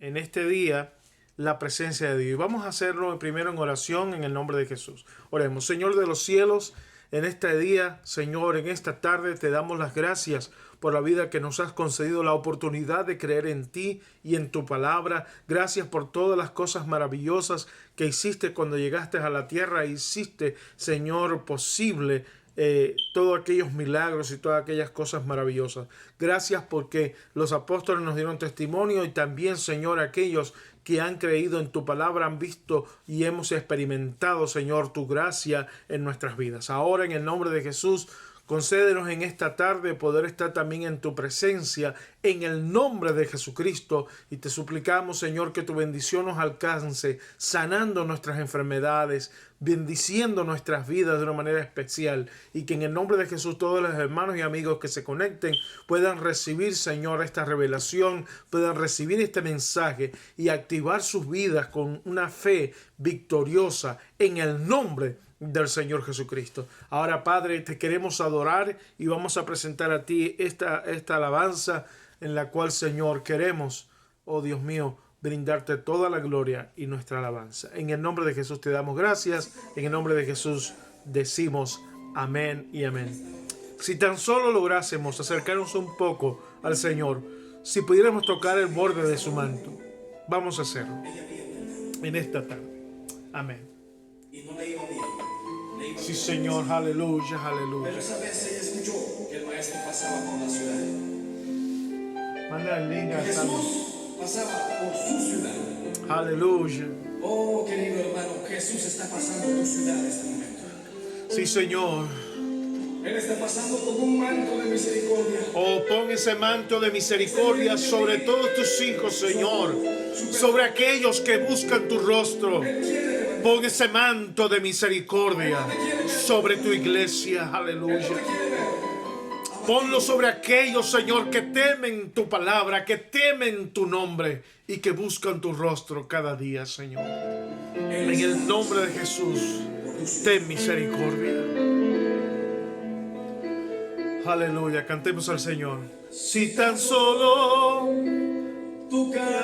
en este día la presencia de Dios. Y vamos a hacerlo primero en oración en el nombre de Jesús. Oremos. Señor de los cielos, en este día, Señor, en esta tarde te damos las gracias por la vida que nos has concedido, la oportunidad de creer en ti y en tu palabra. Gracias por todas las cosas maravillosas que hiciste cuando llegaste a la tierra. Hiciste, Señor, posible todos aquellos milagros y todas aquellas cosas maravillosas. Gracias porque los apóstoles nos dieron testimonio y también, Señor, aquellos que han creído en tu palabra han visto y hemos experimentado, Señor, tu gracia en nuestras vidas. Ahora, en el nombre de Jesús, concédenos en esta tarde poder estar también en tu presencia, en el nombre de Jesucristo, y te suplicamos, Señor, que tu bendición nos alcance, sanando nuestras enfermedades, bendiciendo nuestras vidas de una manera especial, y que en el nombre de Jesús todos los hermanos y amigos que se conecten puedan recibir, Señor, esta revelación, puedan recibir este mensaje y activar sus vidas con una fe victoriosa en el nombre del Señor Jesucristo. Ahora, Padre, te queremos adorar y vamos a presentar a ti esta alabanza en la cual, Señor, queremos, oh Dios mío, brindarte toda la gloria y nuestra alabanza. En el nombre de Jesús te damos gracias. En el nombre de Jesús decimos amén y amén. Si tan solo lográsemos acercarnos un poco al Señor, si pudiéramos tocar el borde de su manto, vamos a hacerlo en esta tarde. Amén. Sí, Señor, aleluya, aleluya. Pero esa vez ella escuchó que el maestro pasaba por la ciudad. Manda el link a Jesús pasaba por su ciudad. Aleluya. Oh, querido hermano, Jesús está pasando por tu ciudad en este momento. Sí, Señor. Él está pasando con un manto de misericordia. Oh, pon ese manto de misericordia sobre todos tus hijos, Señor. Sobre aquellos que buscan tu rostro. Pon ese manto de misericordia sobre tu iglesia. Aleluya. Ponlo sobre aquellos, Señor, que temen tu palabra, que temen tu nombre y que buscan tu rostro cada día, Señor. En el nombre de Jesús, ten misericordia. Aleluya, cantemos al Señor. Si tan solo tocara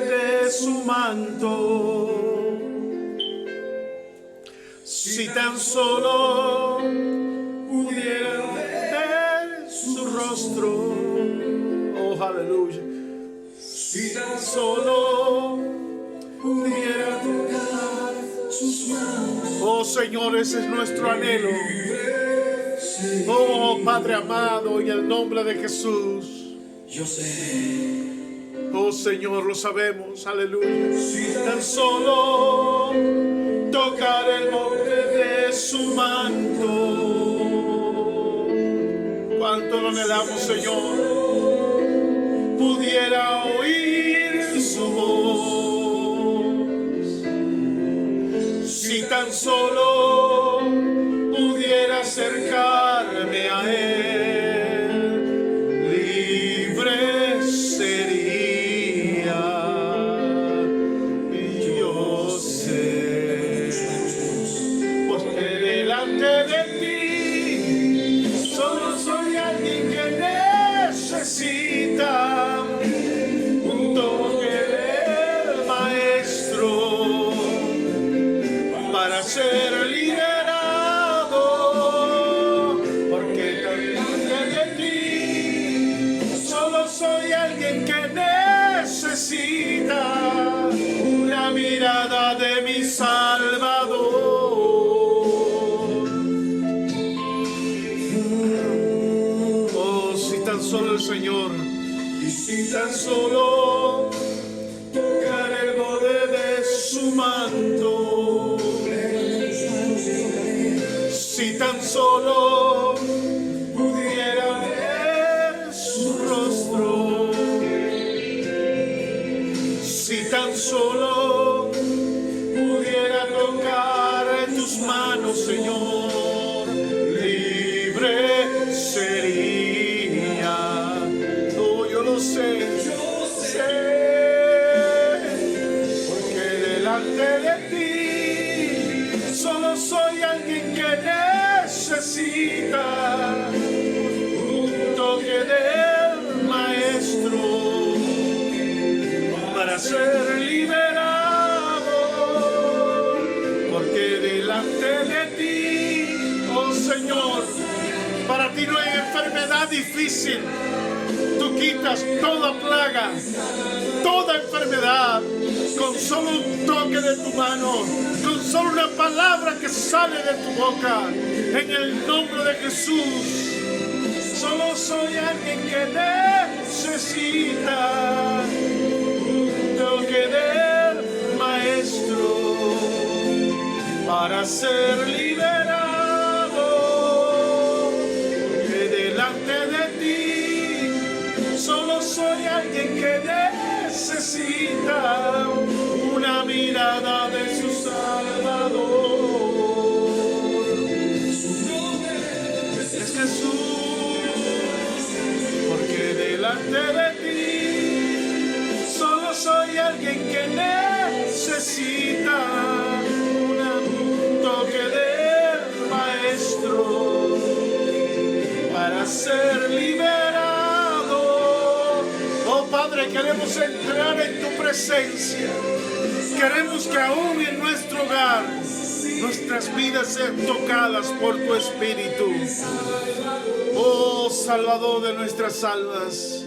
de su manto, si tan solo pudiera ver su rostro, oh aleluya, si tan solo pudiera tocar sus manos, oh Señor, ese es nuestro anhelo. Oh Padre amado, en el nombre de Jesús, yo sé. Oh Señor, lo sabemos, aleluya. Si tan solo tocar el borde de su manto, cuánto lo anhelamos, Señor, pudiera oír su voz. Si tan solo pudiera acercarme a Él, libre sería. Y yo sé, porque delante de ti solo soy alguien que necesita un toque del Maestro para ser soy alguien que necesita una mirada de mi Salvador. Oh, si tan solo el Señor, y si tan solo tocar el borde de su manto, si tan solo pudiera ver su rostro, si tan solo pudiera tocar tus manos, Señor, libre sería. Oh, yo lo sé, porque delante de ti solo soy alguien que necesita un toque del Maestro para ser liberado, porque delante de ti, oh Señor, para ti no hay enfermedad difícil. Tú quitas toda plaga, toda enfermedad, con solo un toque de tu mano, con solo una palabra que sale de tu boca, en el nombre de Jesús. Solo soy alguien que necesita un toque del Maestro para ser liberado, que delante de ti solo soy alguien que necesita una mirada de su Salvador. Su nombre es Jesús. Delante de ti solo soy alguien que necesita un toque del Maestro para ser liberado. Oh Padre, queremos entrar en tu presencia. Queremos que aún en nuestro hogar nuestras vidas sean tocadas por tu Espíritu. Oh Salvador de nuestras almas,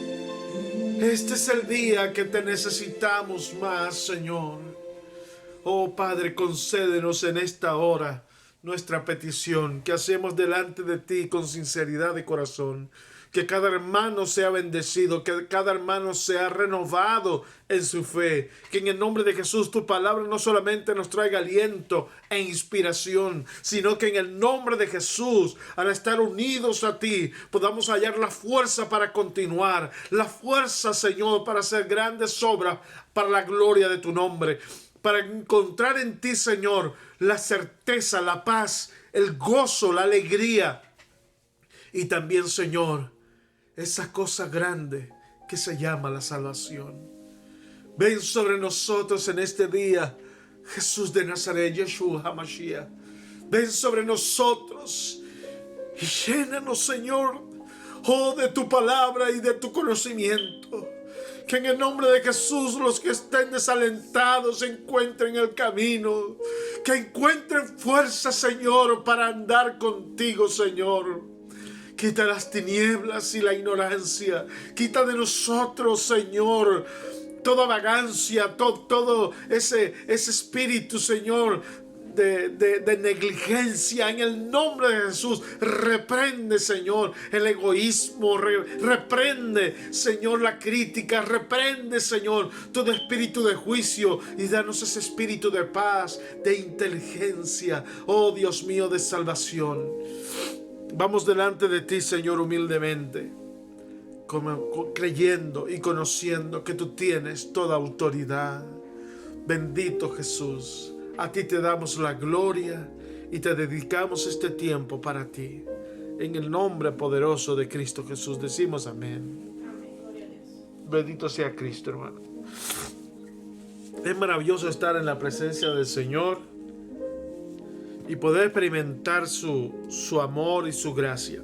este es el día que te necesitamos más, Señor. Oh Padre, concédenos en esta hora nuestra petición que hacemos delante de ti con sinceridad de corazón. Que cada hermano sea bendecido, que cada hermano sea renovado en su fe. Que en el nombre de Jesús tu palabra no solamente nos traiga aliento e inspiración, sino que en el nombre de Jesús, al estar unidos a ti, podamos hallar la fuerza para continuar. La fuerza, Señor, para hacer grandes obras para la gloria de tu nombre. Para encontrar en ti, Señor, la certeza, la paz, el gozo, la alegría. Y también, Señor, esa cosa grande que se llama la salvación. Ven sobre nosotros en este día, Jesús de Nazaret, Yeshua HaMashiach. Ven sobre nosotros y llénanos, Señor, oh, de tu palabra y de tu conocimiento. Que en el nombre de Jesús los que estén desalentados encuentren el camino. Que encuentren fuerza, Señor, para andar contigo, Señor. Quita las tinieblas y la ignorancia. Quita de nosotros, Señor, toda vagancia, todo ese espíritu, Señor, de negligencia. En el nombre de Jesús, reprende, Señor, el egoísmo. Reprende, Señor, la crítica. Reprende, Señor, todo espíritu de juicio. Y danos ese espíritu de paz, de inteligencia. Oh, Dios mío, de salvación. Vamos delante de ti, Señor, humildemente, creyendo y conociendo que tú tienes toda autoridad. Bendito Jesús, a ti te damos la gloria y te dedicamos este tiempo para ti. En el nombre poderoso de Cristo Jesús decimos amén. Bendito sea Cristo, hermano. Es maravilloso estar en la presencia del Señor y poder experimentar su amor y su gracia.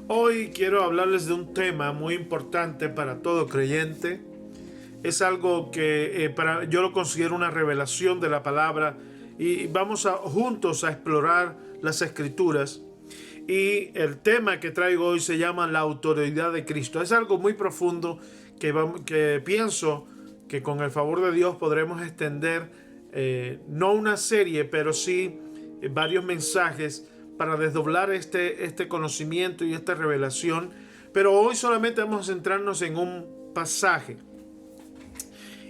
Hoy quiero hablarles de un tema muy importante para todo creyente. Es algo que yo lo considero una revelación de la palabra, y vamos juntos a explorar las Escrituras. Y el tema que traigo hoy se llama la autoridad de Cristo. Es algo muy profundo que pienso que con el favor de Dios podremos extender, no una serie, pero sí varios mensajes para desdoblar este conocimiento y esta revelación. Pero hoy solamente vamos a centrarnos en un pasaje.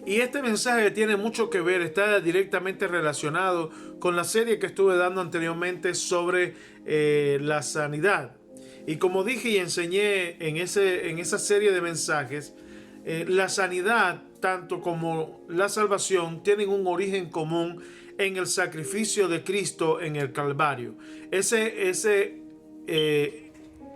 Y este mensaje tiene mucho que ver, está directamente relacionado con la serie que estuve dando anteriormente sobre la sanidad. Y como dije y enseñé en esa serie de mensajes, la sanidad, tanto como la salvación, tienen un origen común en el sacrificio de Cristo en el Calvario. Ese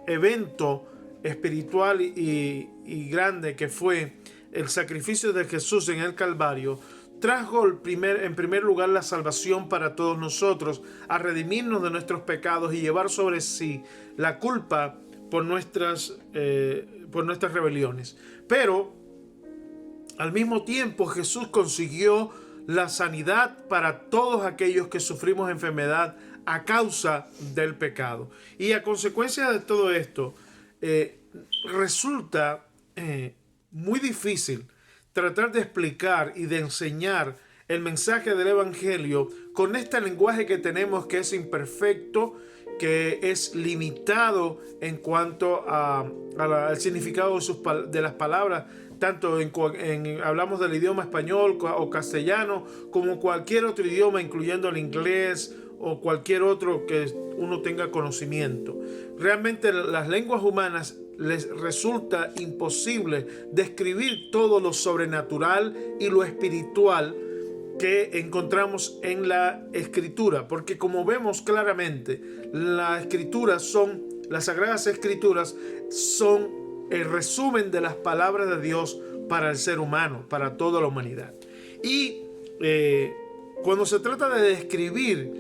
evento espiritual y grande que fue el sacrificio de Jesús en el Calvario, trajo en primer lugar la salvación para todos nosotros, a redimirnos de nuestros pecados y llevar sobre sí la culpa por nuestras rebeliones. Pero Al mismo tiempo, Jesús consiguió la sanidad para todos aquellos que sufrimos enfermedad a causa del pecado. Y a consecuencia de todo esto, resulta muy difícil tratar de explicar y de enseñar el mensaje del Evangelio con este lenguaje que tenemos, que es imperfecto, que es limitado en cuanto al significado de las palabras, tanto hablamos del idioma español o castellano, como cualquier otro idioma, incluyendo el inglés o cualquier otro que uno tenga conocimiento. Realmente las lenguas humanas les resulta imposible describir todo lo sobrenatural y lo espiritual que encontramos en la Escritura, porque como vemos claramente, las Sagradas Escrituras son el resumen de las palabras de Dios para el ser humano, para toda la humanidad. Y cuando se trata de describir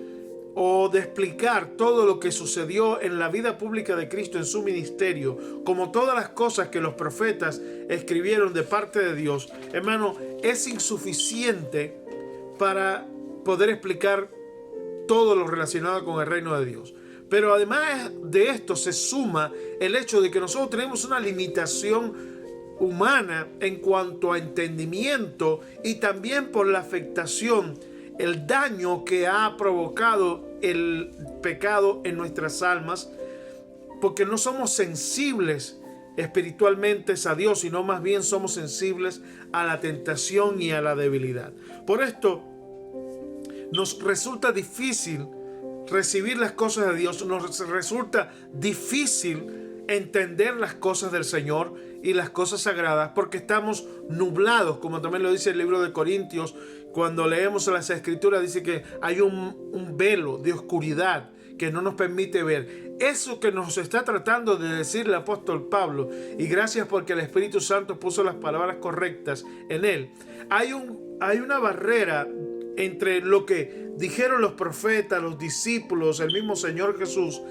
o de explicar todo lo que sucedió en la vida pública de Cristo en su ministerio, como todas las cosas que los profetas escribieron de parte de Dios, hermano, es insuficiente para poder explicar todo lo relacionado con el reino de Dios. Pero además de esto se suma el hecho de que nosotros tenemos una limitación humana en cuanto a entendimiento y también por la afectación, el daño que ha provocado el pecado en nuestras almas, porque no somos sensibles espiritualmente a Dios, sino más bien somos sensibles a la tentación y a la debilidad. Por esto nos resulta difícil recibir las cosas de Dios, nos resulta difícil entender las cosas del Señor y las cosas sagradas, porque estamos nublados, como también lo dice el libro de Corintios. Cuando leemos las Escrituras dice que hay un velo de oscuridad que no nos permite ver. Eso que nos está tratando de decir el apóstol Pablo, y gracias porque el Espíritu Santo puso las palabras correctas en él, hay una barrera entre lo que dijeron los profetas, los discípulos, el mismo Señor Jesús,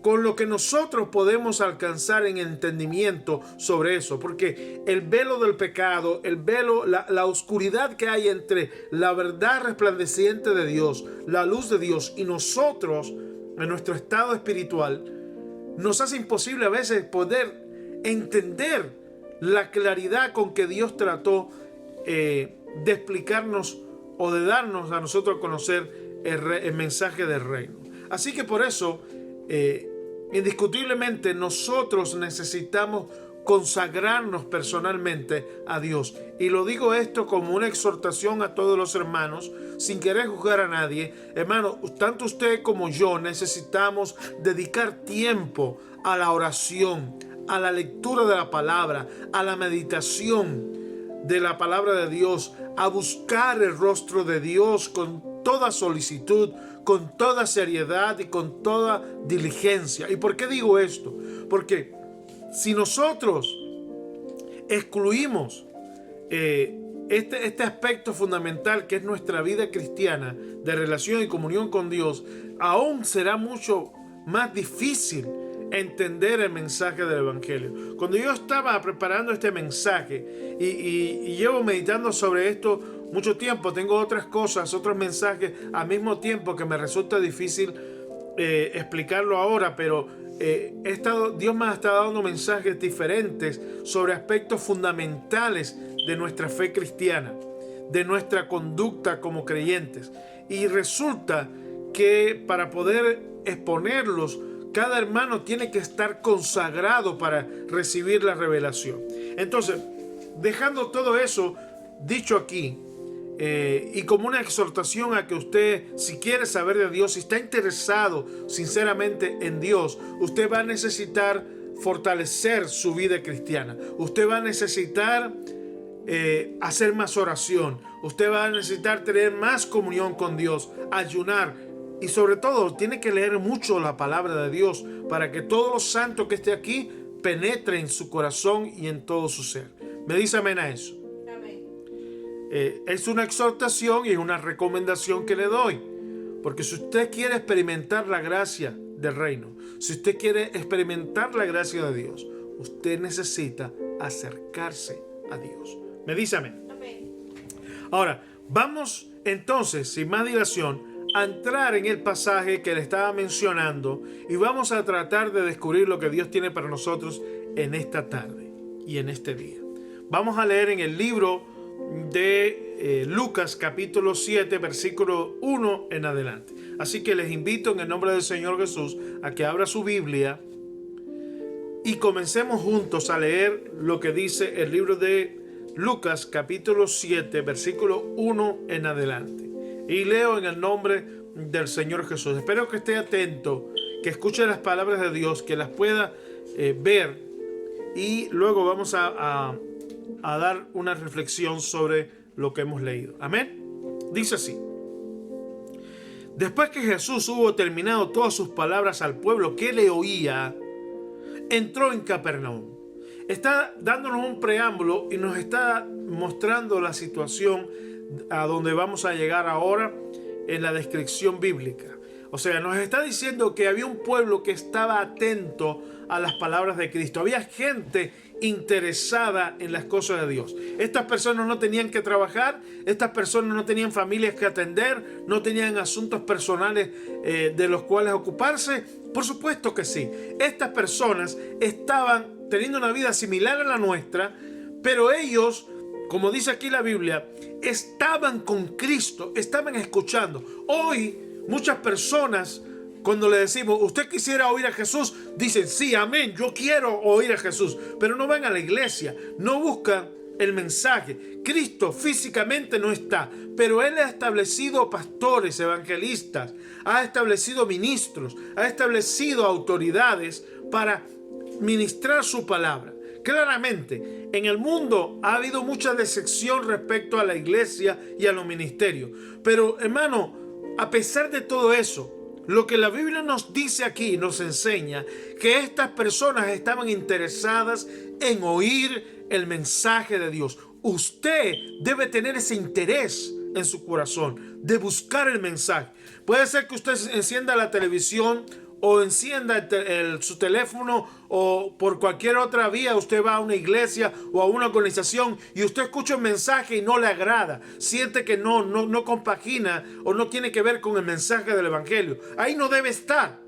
con lo que nosotros podemos alcanzar en entendimiento sobre eso, porque el velo del pecado, el velo, la oscuridad que hay entre la verdad resplandeciente de Dios, la luz de Dios y nosotros en nuestro estado espiritual, nos hace imposible a veces poder entender la claridad con que Dios trató de explicarnos o de darnos a nosotros a conocer el mensaje del reino. Así que por eso, indiscutiblemente, nosotros necesitamos consagrarnos personalmente a Dios. Y lo digo esto como una exhortación a todos los hermanos, sin querer juzgar a nadie. Hermano, tanto usted como yo necesitamos dedicar tiempo a la oración, a la lectura de la palabra, a la meditación de la palabra de Dios, a buscar el rostro de Dios con toda solicitud, con toda seriedad y con toda diligencia. ¿Y por qué digo esto? Porque si nosotros excluimos este aspecto fundamental que es nuestra vida cristiana de relación y comunión con Dios, aún será mucho más difícil entender el mensaje del Evangelio. Cuando yo estaba preparando este mensaje y llevo meditando sobre esto mucho tiempo, tengo otras cosas, otros mensajes al mismo tiempo que me resulta difícil explicarlo ahora, pero Dios me ha estado dando mensajes diferentes sobre aspectos fundamentales de nuestra fe cristiana, de nuestra conducta como creyentes. Y resulta que para poder exponerlos, cada hermano tiene que estar consagrado para recibir la revelación. Entonces, dejando todo eso dicho aquí, y como una exhortación a que usted, si quiere saber de Dios, si está interesado sinceramente en Dios, usted va a necesitar fortalecer su vida cristiana. Usted va a necesitar hacer más oración. Usted va a necesitar tener más comunión con Dios, ayunar. Y sobre todo, tiene que leer mucho la palabra de Dios para que todo lo santo que esté aquí penetre en su corazón y en todo su ser. ¿Me dice amén a eso? Amén. Es una exhortación y es una recomendación que le doy. Porque si usted quiere experimentar la gracia del reino, si usted quiere experimentar la gracia de Dios, usted necesita acercarse a Dios. ¿Me dice amén? Amén. Ahora, vamos entonces, sin más dilación, a entrar en el pasaje que le estaba mencionando y vamos a tratar de descubrir lo que Dios tiene para nosotros en esta tarde y en este día. Vamos a leer en el libro de Lucas capítulo 7 versículo 1 en adelante. Así que les invito en el nombre del Señor Jesús a que abra su Biblia y comencemos juntos a leer lo que dice el libro de Lucas capítulo 7 versículo 1 en adelante. Y leo en el nombre del Señor Jesús. Espero que esté atento, que escuche las palabras de Dios, que las pueda ver. Y luego vamos a dar una reflexión sobre lo que hemos leído. Amén. Dice así. Después que Jesús hubo terminado todas sus palabras al pueblo que le oía, entró en Capernaum. Está dándonos un preámbulo y nos está mostrando la situación a donde vamos a llegar ahora en la descripción bíblica. O sea, nos está diciendo que había un pueblo que estaba atento a las palabras de Cristo. Había gente interesada en las cosas de Dios. Estas personas no tenían que trabajar, estas personas no tenían familias que atender, no tenían asuntos personales de los cuales ocuparse. Por supuesto que sí. Estas personas estaban teniendo una vida similar a la nuestra, pero ellos, como dice aquí la Biblia, estaban con Cristo, estaban escuchando. Hoy muchas personas, cuando le decimos, ¿usted quisiera oír a Jesús?, dicen, sí, amén, yo quiero oír a Jesús, pero no van a la iglesia, no buscan el mensaje. Cristo físicamente no está, pero Él ha establecido pastores, evangelistas, ha establecido ministros, ha establecido autoridades para ministrar su palabra. Claramente, en el mundo ha habido mucha decepción respecto a la iglesia y a los ministerios. Pero, hermano, a pesar de todo eso, lo que la Biblia nos dice aquí, nos enseña que estas personas estaban interesadas en oír el mensaje de Dios. Usted debe tener ese interés en su corazón de buscar el mensaje. Puede ser que usted encienda la televisión o encienda su teléfono, o por cualquier otra vía usted va a una iglesia o a una organización y usted escucha un mensaje y no le agrada, siente que no compagina o no tiene que ver con el mensaje del evangelio. Ahí no debe estar.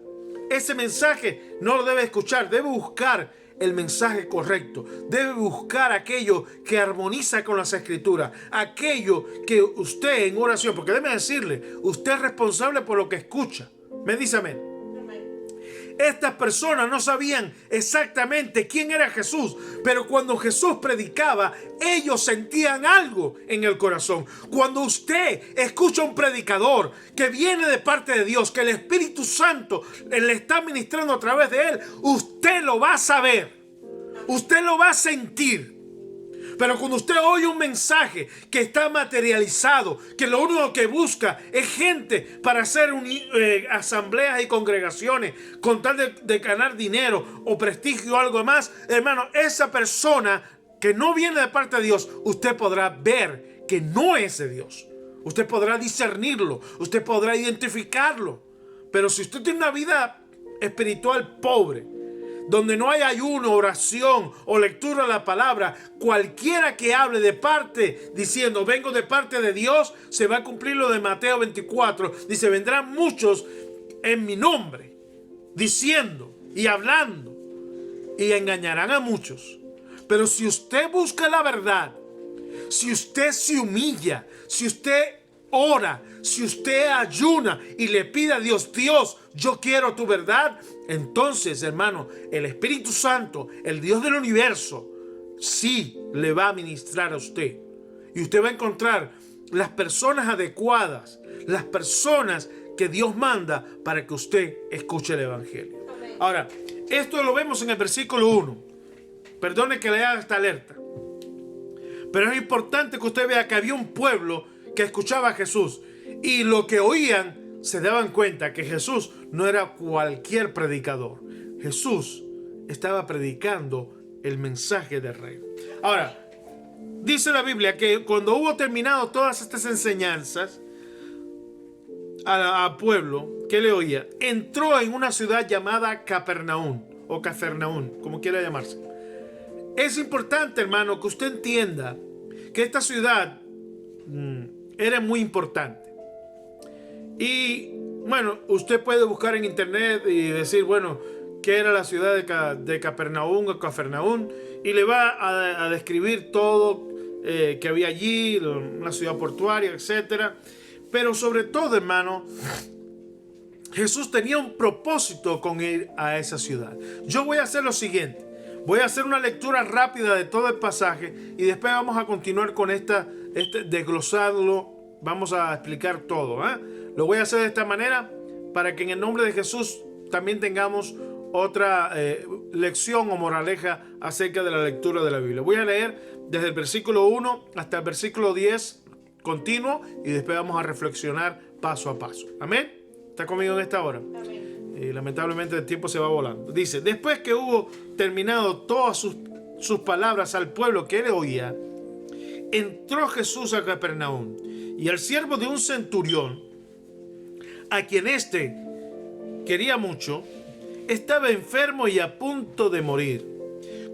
Ese mensaje no lo debe escuchar, debe buscar el mensaje correcto, debe buscar aquello que armoniza con las escrituras, aquello que usted en oración, porque déjeme decirle, usted es responsable por lo que escucha. Me dice amén. Estas personas no sabían exactamente quién era Jesús, pero cuando Jesús predicaba, ellos sentían algo en el corazón. Cuando usted escucha a un predicador que viene de parte de Dios, que el Espíritu Santo le está ministrando a través de él, usted lo va a saber, usted lo va a sentir. Pero cuando usted oye un mensaje que está materializado, que lo único que busca es gente para hacer asambleas y congregaciones con tal de ganar dinero o prestigio o algo más, hermano, esa persona que no viene de parte de Dios, usted podrá ver que no es de Dios. Usted podrá discernirlo, usted podrá identificarlo. Pero si usted tiene una vida espiritual pobre, donde no hay ayuno, oración o lectura de la palabra, cualquiera que hable de parte, diciendo, vengo de parte de Dios, se va a cumplir lo de Mateo 24. Dice, vendrán muchos en mi nombre, diciendo y hablando, y engañarán a muchos. Pero si usted busca la verdad, si usted se humilla, si usted ora, si usted ayuna y le pide a Dios, Dios, yo quiero tu verdad, entonces, hermano, el Espíritu Santo, el Dios del universo, sí le va a ministrar a usted. Y usted va a encontrar las personas adecuadas, las personas que Dios manda para que usted escuche el evangelio. Amén. Ahora, esto lo vemos en el versículo 1. Perdone que le haga esta alerta, pero es importante que usted vea que había un pueblo que escuchaba a Jesús y lo que oían se daban cuenta que Jesús no era cualquier predicador. Jesús estaba predicando el mensaje del reino. Ahora, dice la Biblia que cuando hubo terminado todas estas enseñanzas al pueblo que le oía, entró en una ciudad llamada Capernaum o Cafarnaún, como quiera llamarse. Es importante, hermano, que usted entienda que esta ciudad era muy importante. Y bueno, usted puede buscar en internet y decir, bueno, ¿qué era la ciudad de Capernaum o Cafarnaúm? Y le va a describir todo que había allí, una ciudad portuaria, etc. Pero sobre todo, hermano, Jesús tenía un propósito con ir a esa ciudad. Yo voy a hacer lo siguiente. Voy a hacer una lectura rápida de todo el pasaje y después vamos a continuar con desglosarlo. Vamos a explicar todo. Lo voy a hacer de esta manera para que en el nombre de Jesús también tengamos otra lección o moraleja acerca de la lectura de la Biblia. Voy a leer desde el versículo 1 hasta el versículo 10 continuo y después vamos a reflexionar paso a paso. Amén. ¿Está conmigo en esta hora? Amén. Lamentablemente el tiempo se va volando. Dice, después que hubo terminado todas sus palabras al pueblo que él oía, entró Jesús a Capernaum, y el siervo de un centurión, a quien éste quería mucho, estaba enfermo y a punto de morir.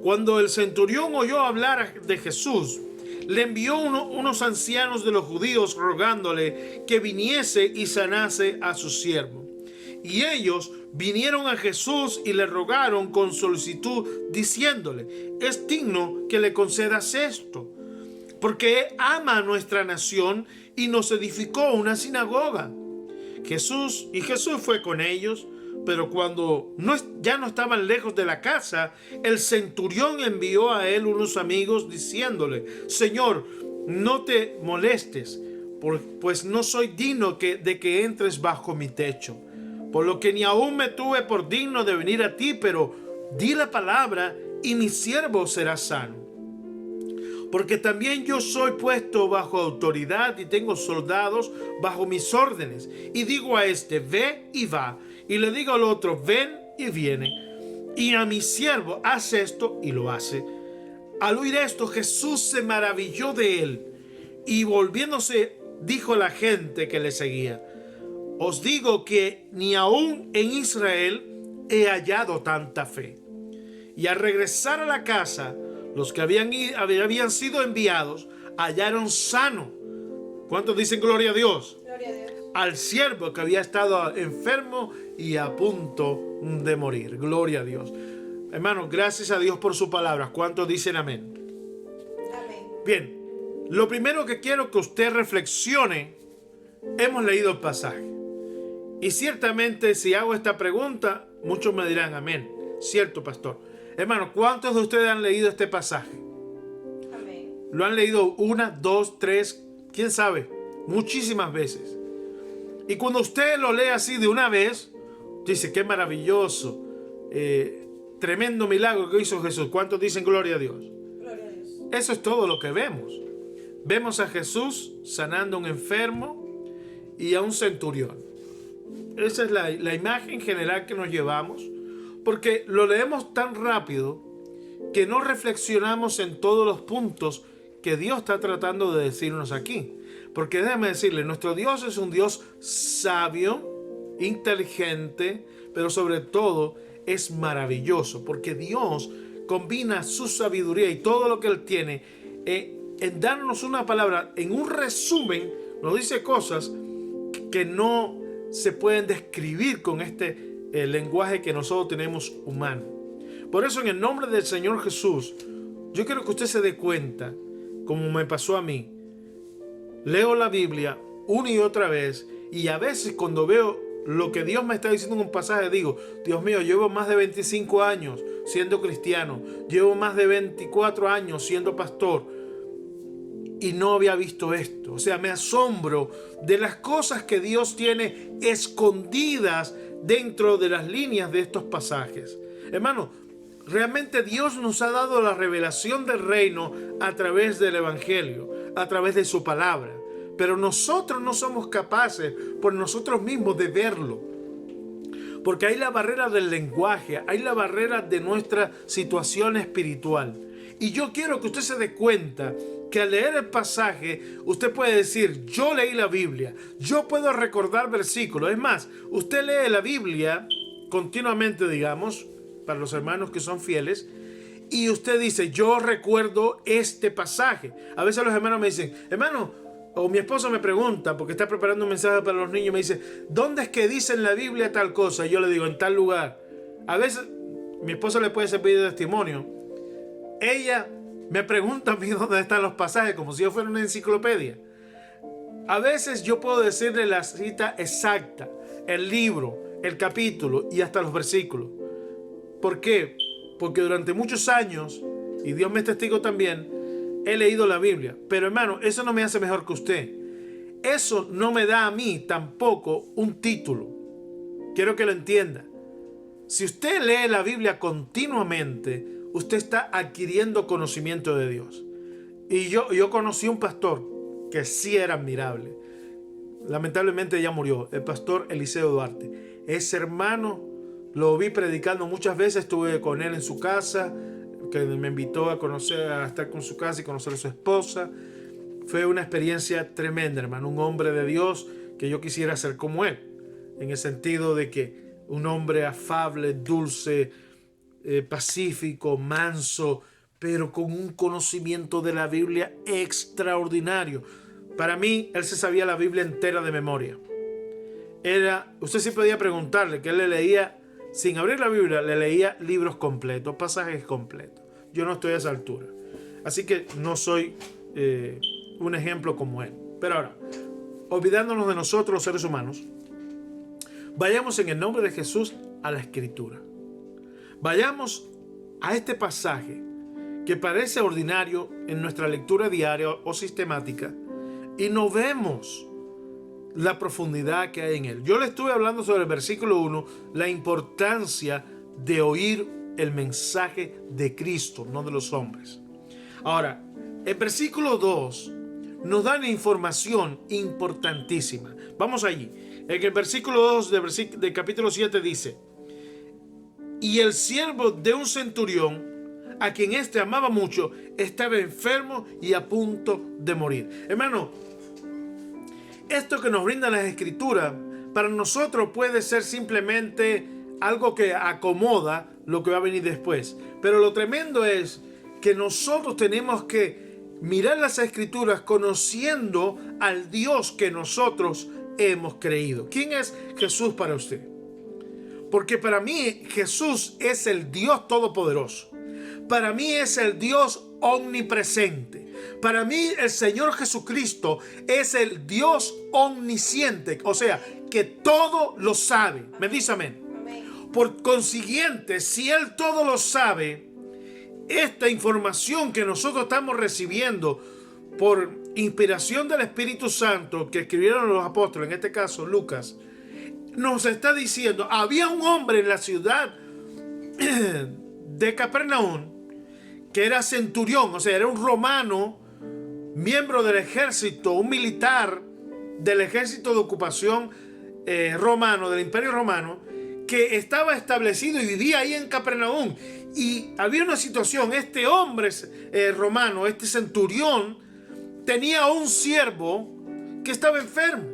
Cuando el centurión oyó hablar de Jesús, le envió unos ancianos de los judíos rogándole que viniese y sanase a su siervo. Y ellos vinieron a Jesús y le rogaron con solicitud, diciéndole, es digno que le concedas esto, porque ama a nuestra nación y nos edificó una sinagoga. Jesús fue con ellos, pero cuando ya no estaban lejos de la casa, el centurión envió a él unos amigos diciéndole, Señor, no te molestes, pues no soy digno de que entres bajo mi techo. Por lo que ni aún me tuve por digno de venir a ti, pero di la palabra y mi siervo será sano. Porque también yo soy puesto bajo autoridad y tengo soldados bajo mis órdenes. Y digo a este, ve y va. Y le digo al otro, ven y viene. Y a mi siervo, haz esto y lo hace. Al oír esto, Jesús se maravilló de él. Y volviéndose, dijo a la gente que le seguía, os digo que ni aún en Israel he hallado tanta fe. Y al regresar a la casa, los que habían sido enviados hallaron sano. ¿Cuántos dicen gloria a Dios? Gloria a Dios. Al siervo que había estado enfermo y a punto de morir. Gloria a Dios. Hermanos, gracias a Dios por su palabra. ¿Cuántos dicen amén? Amén. Bien, lo primero que quiero que usted reflexione, hemos leído el pasaje. Y ciertamente si hago esta pregunta, muchos me dirán amén. Cierto, pastor. Hermano, ¿cuántos de ustedes han leído este pasaje? Amén. Lo han leído 1, 2, 3, quién sabe, muchísimas veces. Y cuando usted lo lee así de una vez, dice, qué maravilloso, tremendo milagro que hizo Jesús. ¿Cuántos dicen gloria a Dios? Gloria a Dios. Eso es todo lo que vemos. Vemos a Jesús sanando a un enfermo y a un centurión. Esa es la imagen general que nos llevamos, porque lo leemos tan rápido que no reflexionamos en todos los puntos que Dios está tratando de decirnos aquí. Porque déjame decirle, nuestro Dios es un Dios sabio, inteligente, pero sobre todo es maravilloso, porque Dios combina su sabiduría y todo lo que Él tiene en darnos una palabra, en un resumen, nos dice cosas que no se pueden describir con el lenguaje que nosotros tenemos humano. Por eso, en el nombre del Señor Jesús, yo quiero que usted se dé cuenta, como me pasó a mí. Leo la Biblia una y otra vez, y a veces cuando veo lo que Dios me está diciendo en un pasaje, digo, Dios mío, llevo más de 25 años siendo cristiano, llevo más de 24 años siendo pastor, y no había visto esto. O sea, me asombro de las cosas que Dios tiene escondidas dentro de las líneas de estos pasajes. Hermano, realmente Dios nos ha dado la revelación del reino a través del Evangelio, a través de su palabra. Pero nosotros no somos capaces por nosotros mismos de verlo. Porque hay la barrera del lenguaje, hay la barrera de nuestra situación espiritual. Y yo quiero que usted se dé cuenta que al leer el pasaje, usted puede decir, yo leí la Biblia, yo puedo recordar versículos. Es más, usted lee la Biblia continuamente, digamos, para los hermanos que son fieles, y usted dice, yo recuerdo este pasaje. A veces los hermanos me dicen, hermano, o mi esposo me pregunta, porque está preparando un mensaje para los niños, me dice, ¿dónde es que dice en la Biblia tal cosa? Y yo le digo, en tal lugar. A veces mi esposa le puede servir de testimonio. Ella me pregunta a mí dónde están los pasajes, como si yo fuera una enciclopedia. A veces yo puedo decirle la cita exacta, el libro, el capítulo y hasta los versículos. ¿Por qué? Porque durante muchos años, y Dios me es testigo también, he leído la Biblia. Pero hermano, eso no me hace mejor que usted. Eso no me da a mí tampoco un título. Quiero que lo entienda. Si usted lee la Biblia continuamente, usted está adquiriendo conocimiento de Dios. Y yo conocí un pastor que sí era admirable. Lamentablemente ya murió, el pastor Eliseo Duarte. Ese hermano lo vi predicando muchas veces, estuve con él en su casa, que me invitó a conocer, a estar con su casa y conocer a su esposa. Fue una experiencia tremenda, hermano, un hombre de Dios que yo quisiera ser como él, en el sentido de que un hombre afable, dulce, pacífico, manso, pero con un conocimiento de la Biblia extraordinario. Para mí, él se sabía la Biblia entera de memoria. Usted sí podía preguntarle, que él le leía, sin abrir la Biblia, le leía libros completos, pasajes completos. Yo no estoy a esa altura. Así que no soy un ejemplo como él. Pero ahora, olvidándonos de nosotros los seres humanos, vayamos en el nombre de Jesús a la Escritura. Vayamos a este pasaje que parece ordinario en nuestra lectura diaria o sistemática y no vemos la profundidad que hay en él. Yo le estuve hablando sobre el versículo 1, la importancia de oír el mensaje de Cristo, no de los hombres. Ahora, el versículo 2 nos da una información importantísima. Vamos allí. En el versículo 2 del capítulo 7 dice: y el siervo de un centurión, a quien éste amaba mucho, estaba enfermo y a punto de morir. Hermano, esto que nos brindan las Escrituras, para nosotros puede ser simplemente algo que acomoda lo que va a venir después. Pero lo tremendo es que nosotros tenemos que mirar las Escrituras conociendo al Dios que nosotros hemos creído. ¿Quién es Jesús para usted? Porque para mí Jesús es el Dios todopoderoso. Para mí es el Dios omnipresente. Para mí el Señor Jesucristo es el Dios omnisciente. O sea, que todo lo sabe. ¿Me dice amén? Amén. Por consiguiente, si Él todo lo sabe, esta información que nosotros estamos recibiendo por inspiración del Espíritu Santo que escribieron los apóstoles, en este caso Lucas, nos está diciendo, había un hombre en la ciudad de Capernaum que era centurión, o sea, era un romano, miembro del ejército, un militar del ejército de ocupación romano, del Imperio Romano, que estaba establecido y vivía ahí en Capernaum. Y había una situación, este hombre romano, este centurión, tenía un siervo que estaba enfermo.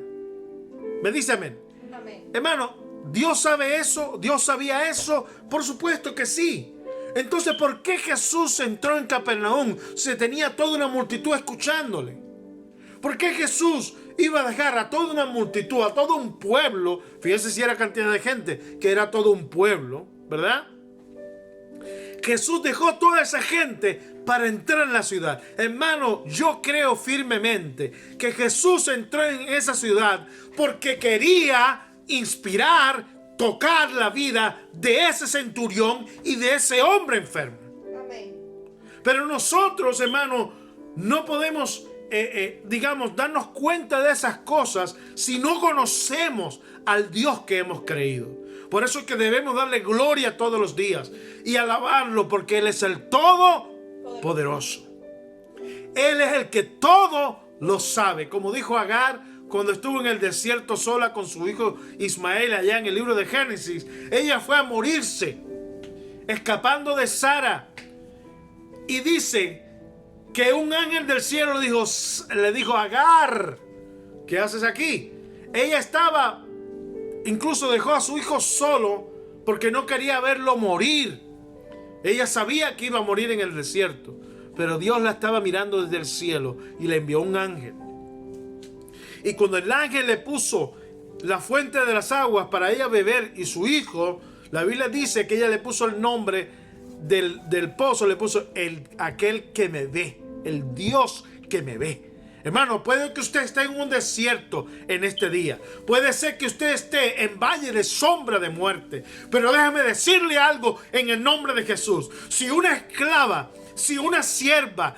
¿Me dice amén? Amén. Hermano, ¿Dios sabe eso? ¿Dios sabía eso? Por supuesto que sí. Entonces, ¿por qué Jesús entró en Capernaum? Se tenía toda una multitud escuchándole. ¿Por qué Jesús iba a dejar a toda una multitud, a todo un pueblo? Fíjense si era cantidad de gente, que era todo un pueblo, ¿verdad? Jesús dejó toda esa gente para entrar en la ciudad. Hermano, yo creo firmemente que Jesús entró en esa ciudad porque quería inspirar, tocar la vida de ese centurión y de ese hombre enfermo. Amén. Pero nosotros, hermano, no podemos, darnos cuenta de esas cosas si no conocemos al Dios que hemos creído. Por eso es que debemos darle gloria todos los días y alabarlo, porque Él es el Todopoderoso. Él es el que todo lo sabe. Como dijo Agar cuando estuvo en el desierto sola con su hijo Ismael allá en el libro de Génesis. Ella fue a morirse, escapando de Sara. Y dice que un ángel del cielo le dijo, Agar, ¿qué haces aquí? Ella estaba, incluso dejó a su hijo solo porque no quería verlo morir. Ella sabía que iba a morir en el desierto, pero Dios la estaba mirando desde el cielo y le envió un ángel. Y cuando el ángel le puso la fuente de las aguas para ella beber y su hijo, la Biblia dice que ella le puso el nombre del pozo, le puso aquel que me ve, el Dios que me ve. Hermano, puede que usted esté en un desierto en este día. Puede ser que usted esté en valle de sombra de muerte. Pero déjame decirle algo en el nombre de Jesús. Si una esclava, si una sierva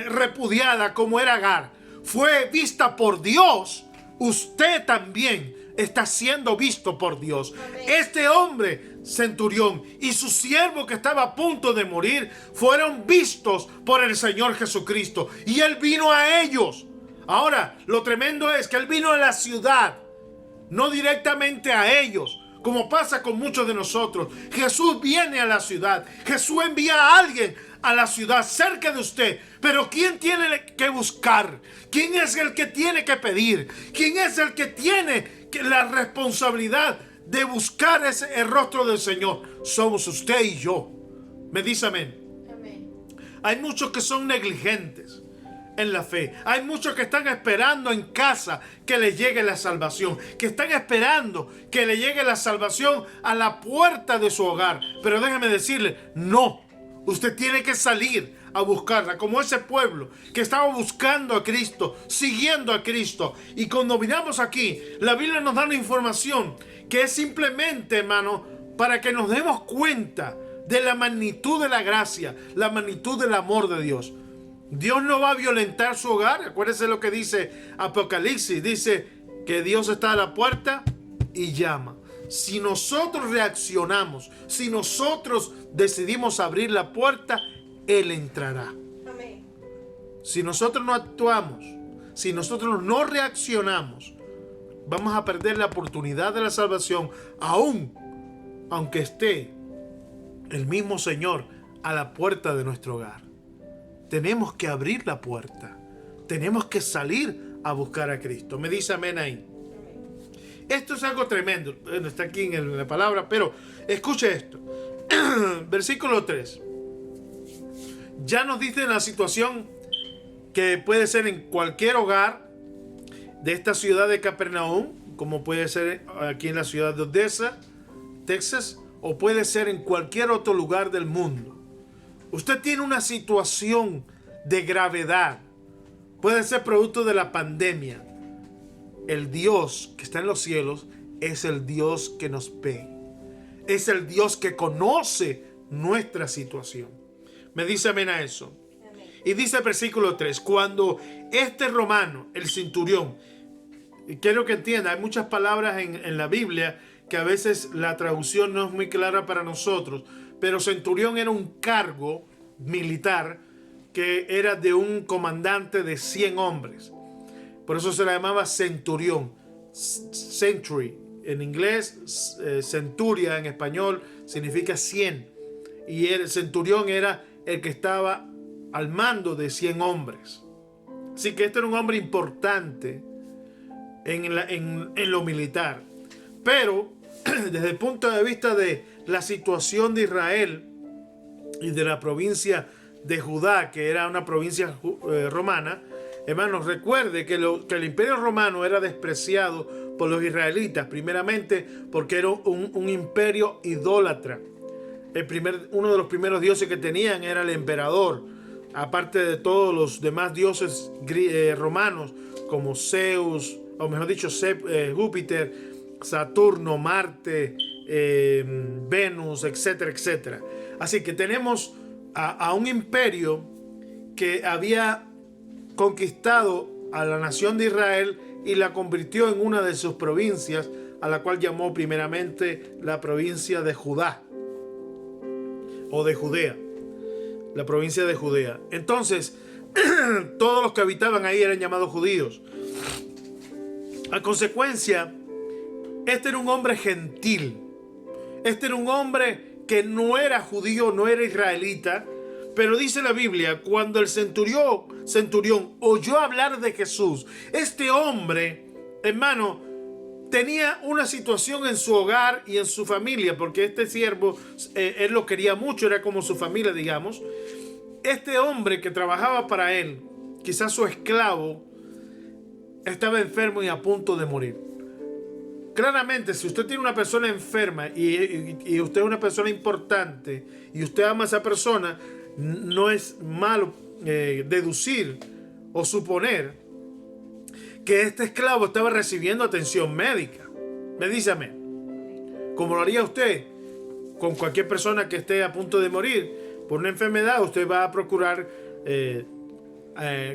repudiada como era Agar, fue vista por Dios, usted también está siendo visto por Dios. Amén. Este hombre centurión y su siervo que estaba a punto de morir fueron vistos por el Señor Jesucristo y Él vino a ellos. Ahora, lo tremendo es que Él vino a la ciudad, no directamente a ellos, como pasa con muchos de nosotros. Jesús viene a la ciudad, Jesús envía a alguien a la ciudad cerca de usted, pero ¿quién tiene que buscar? ¿Quién es el que tiene que pedir? ¿Quién es el que tiene la responsabilidad de buscar el rostro del Señor? Somos usted y yo. Me dice amén. Amén. Hay muchos que son negligentes en la fe. Hay muchos que están esperando en casa que les llegue la salvación, que están esperando que le llegue la salvación a la puerta de su hogar. Pero déjeme decirle, no, usted tiene que salir a buscarla, como ese pueblo que estaba buscando a Cristo, siguiendo a Cristo. Y cuando miramos aquí, la Biblia nos da una información que es simplemente, hermano, para que nos demos cuenta de la magnitud de la gracia, la magnitud del amor de Dios. Dios no va a violentar su hogar. Acuérdense lo que dice Apocalipsis. Dice que Dios está a la puerta y llama. Si nosotros reaccionamos, si nosotros decidimos abrir la puerta, Él entrará. Amén. Si nosotros no actuamos, si nosotros no reaccionamos, vamos a perder la oportunidad de la salvación, aunque esté el mismo Señor a la puerta de nuestro hogar. Tenemos que abrir la puerta. Tenemos que salir a buscar a Cristo. Me dice amén ahí. Esto es algo tremendo. Bueno, está aquí en la palabra, pero escuche esto. Versículo 3. Ya nos dice la situación que puede ser en cualquier hogar de esta ciudad de Capernaum, como puede ser aquí en la ciudad de Odessa, Texas, o puede ser en cualquier otro lugar del mundo. Usted tiene una situación de gravedad. Puede ser producto de la pandemia. El Dios que está en los cielos es el Dios que nos ve. Es el Dios que conoce nuestra situación. Me dice amén a eso. Amén. Y dice el versículo 3, cuando este romano, el centurión, y quiero que entienda, hay muchas palabras en la Biblia que a veces la traducción no es muy clara para nosotros, pero centurión era un cargo militar que era de un comandante de 100 hombres. Por eso se le llamaba centurión. Century en inglés, centuria en español significa 100. Y el centurión era el que estaba al mando de 100 hombres. Así que este era un hombre importante en lo militar. Pero desde el punto de vista de la situación de Israel y de la provincia de Judá, que era una provincia romana, hermanos, recuerde que el imperio romano era despreciado por los israelitas, primeramente porque era un imperio idólatra. Uno de los primeros dioses que tenían era el emperador, aparte de todos los demás dioses romanos como Zeus, o mejor dicho, Júpiter, Saturno, Marte, Venus, etcétera, etcétera. Así que tenemos a un imperio que había conquistado a la nación de Israel y la convirtió en una de sus provincias, a la cual llamó primeramente la provincia de Judá o de Judea, la provincia de Judea. Entonces, todos los que habitaban ahí eran llamados judíos. A consecuencia, este era un hombre gentil. Este era un hombre que no era judío, no era israelita. Pero dice la Biblia, cuando el centurión oyó hablar de Jesús, este hombre, hermano, tenía una situación en su hogar y en su familia, porque este siervo, él lo quería mucho, era como su familia, digamos. Este hombre que trabajaba para él, quizás su esclavo, estaba enfermo y a punto de morir. Claramente, si usted tiene una persona enferma y usted es una persona importante y usted ama a esa persona, no es malo deducir o suponer que este esclavo estaba recibiendo atención médica. Me dice amén. Como lo haría usted con cualquier persona que esté a punto de morir por una enfermedad, usted va a procurar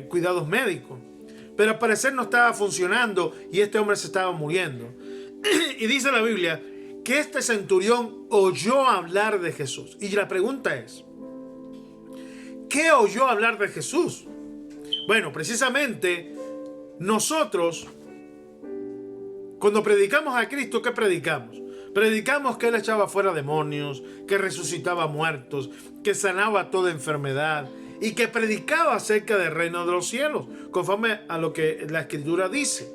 cuidados médicos. Pero al parecer no estaba funcionando y este hombre se estaba muriendo. Y dice la Biblia que este centurión oyó hablar de Jesús. Y la pregunta es, ¿qué oyó hablar de Jesús? Bueno, precisamente nosotros, cuando predicamos a Cristo, ¿qué predicamos? Predicamos que Él echaba fuera demonios, que resucitaba muertos, que sanaba toda enfermedad y que predicaba acerca del reino de los cielos, conforme a lo que la Escritura dice.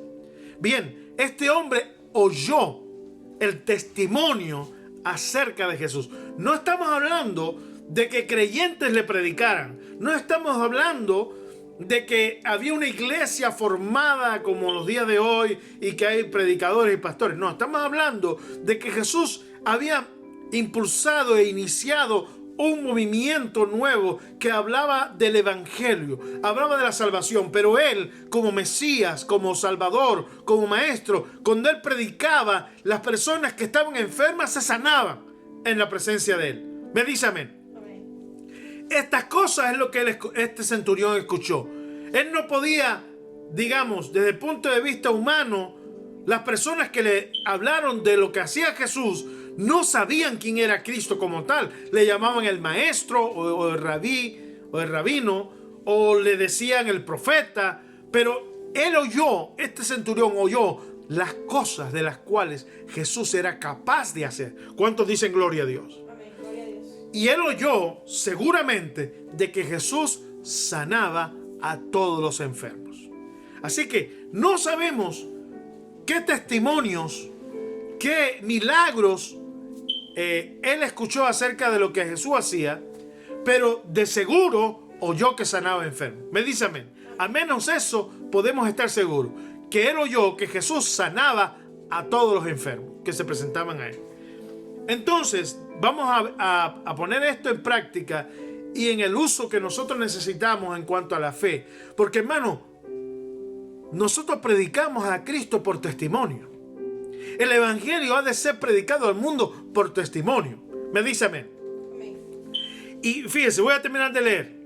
Bien, este hombre oyó el testimonio acerca de Jesús. No estamos hablando de que creyentes le predicaran. No estamos hablando de que había una iglesia formada como los días de hoy y que hay predicadores y pastores. No, estamos hablando de que Jesús había impulsado e iniciado un movimiento nuevo que hablaba del evangelio, hablaba de la salvación, pero él como Mesías, como Salvador, como Maestro, cuando él predicaba, las personas que estaban enfermas se sanaban en la presencia de él. Me dice amén. Estas cosas es lo que este centurión escuchó. Él no podía, digamos, desde el punto de vista humano, las personas que le hablaron de lo que hacía Jesús no sabían quién era Cristo como tal. Le llamaban el maestro o el rabí o el rabino, o le decían el profeta, pero él oyó, este centurión oyó las cosas de las cuales Jesús era capaz de hacer. ¿Cuántos dicen gloria a Dios? Amén, gloria a Dios. Y él oyó seguramente de que Jesús sanaba a todos los enfermos. Así que no sabemos qué testimonios, qué milagros él escuchó acerca de lo que Jesús hacía, pero de seguro oyó que sanaba enfermos. Me dice amén. Al menos eso podemos estar seguros, que él oyó que Jesús sanaba a todos los enfermos que se presentaban a él. Entonces, vamos a poner esto en práctica y en el uso que nosotros necesitamos en cuanto a la fe. Porque, hermano, nosotros predicamos a Cristo por testimonio. El evangelio ha de ser predicado al mundo por testimonio. Me dice amén. Amén. Y fíjese, voy a terminar de leer.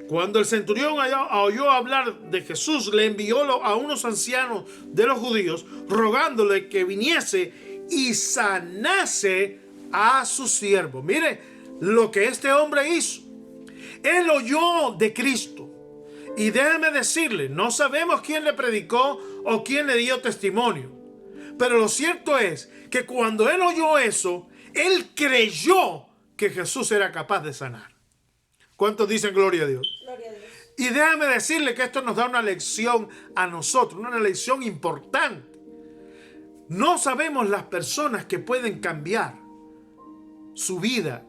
Cuando el centurión oyó hablar de Jesús, le envió a unos ancianos de los judíos, rogándole que viniese y sanase a su siervo. Mire lo que este hombre hizo. Él oyó de Cristo. Y déjeme decirle, no sabemos quién le predicó o quién le dio testimonio. Pero lo cierto es que cuando él oyó eso, él creyó que Jesús era capaz de sanar. ¿Cuántos dicen gloria a Dios? Gloria a Dios. Y déjame decirle que esto nos da una lección a nosotros, una lección importante. No sabemos las personas que pueden cambiar su vida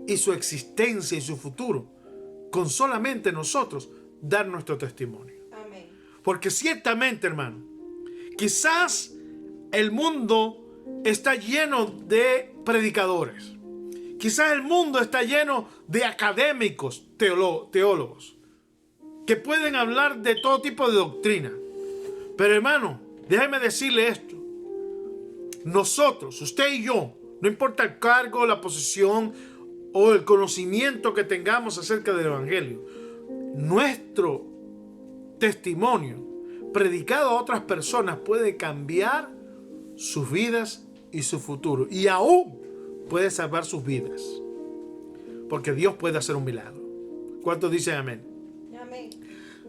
y su existencia y su futuro con solamente nosotros dar nuestro testimonio. Amén. Porque ciertamente, hermano, quizás el mundo está lleno de predicadores. Quizás el mundo está lleno de académicos, teólogos, que pueden hablar de todo tipo de doctrina. Pero hermano, déjeme decirle esto. Nosotros, usted y yo, no importa el cargo, la posición o el conocimiento que tengamos acerca del evangelio, nuestro testimonio predicado a otras personas puede cambiar sus vidas y su futuro, y aún puede salvar sus vidas, porque Dios puede hacer un milagro. ¿Cuántos dicen amén? Amén.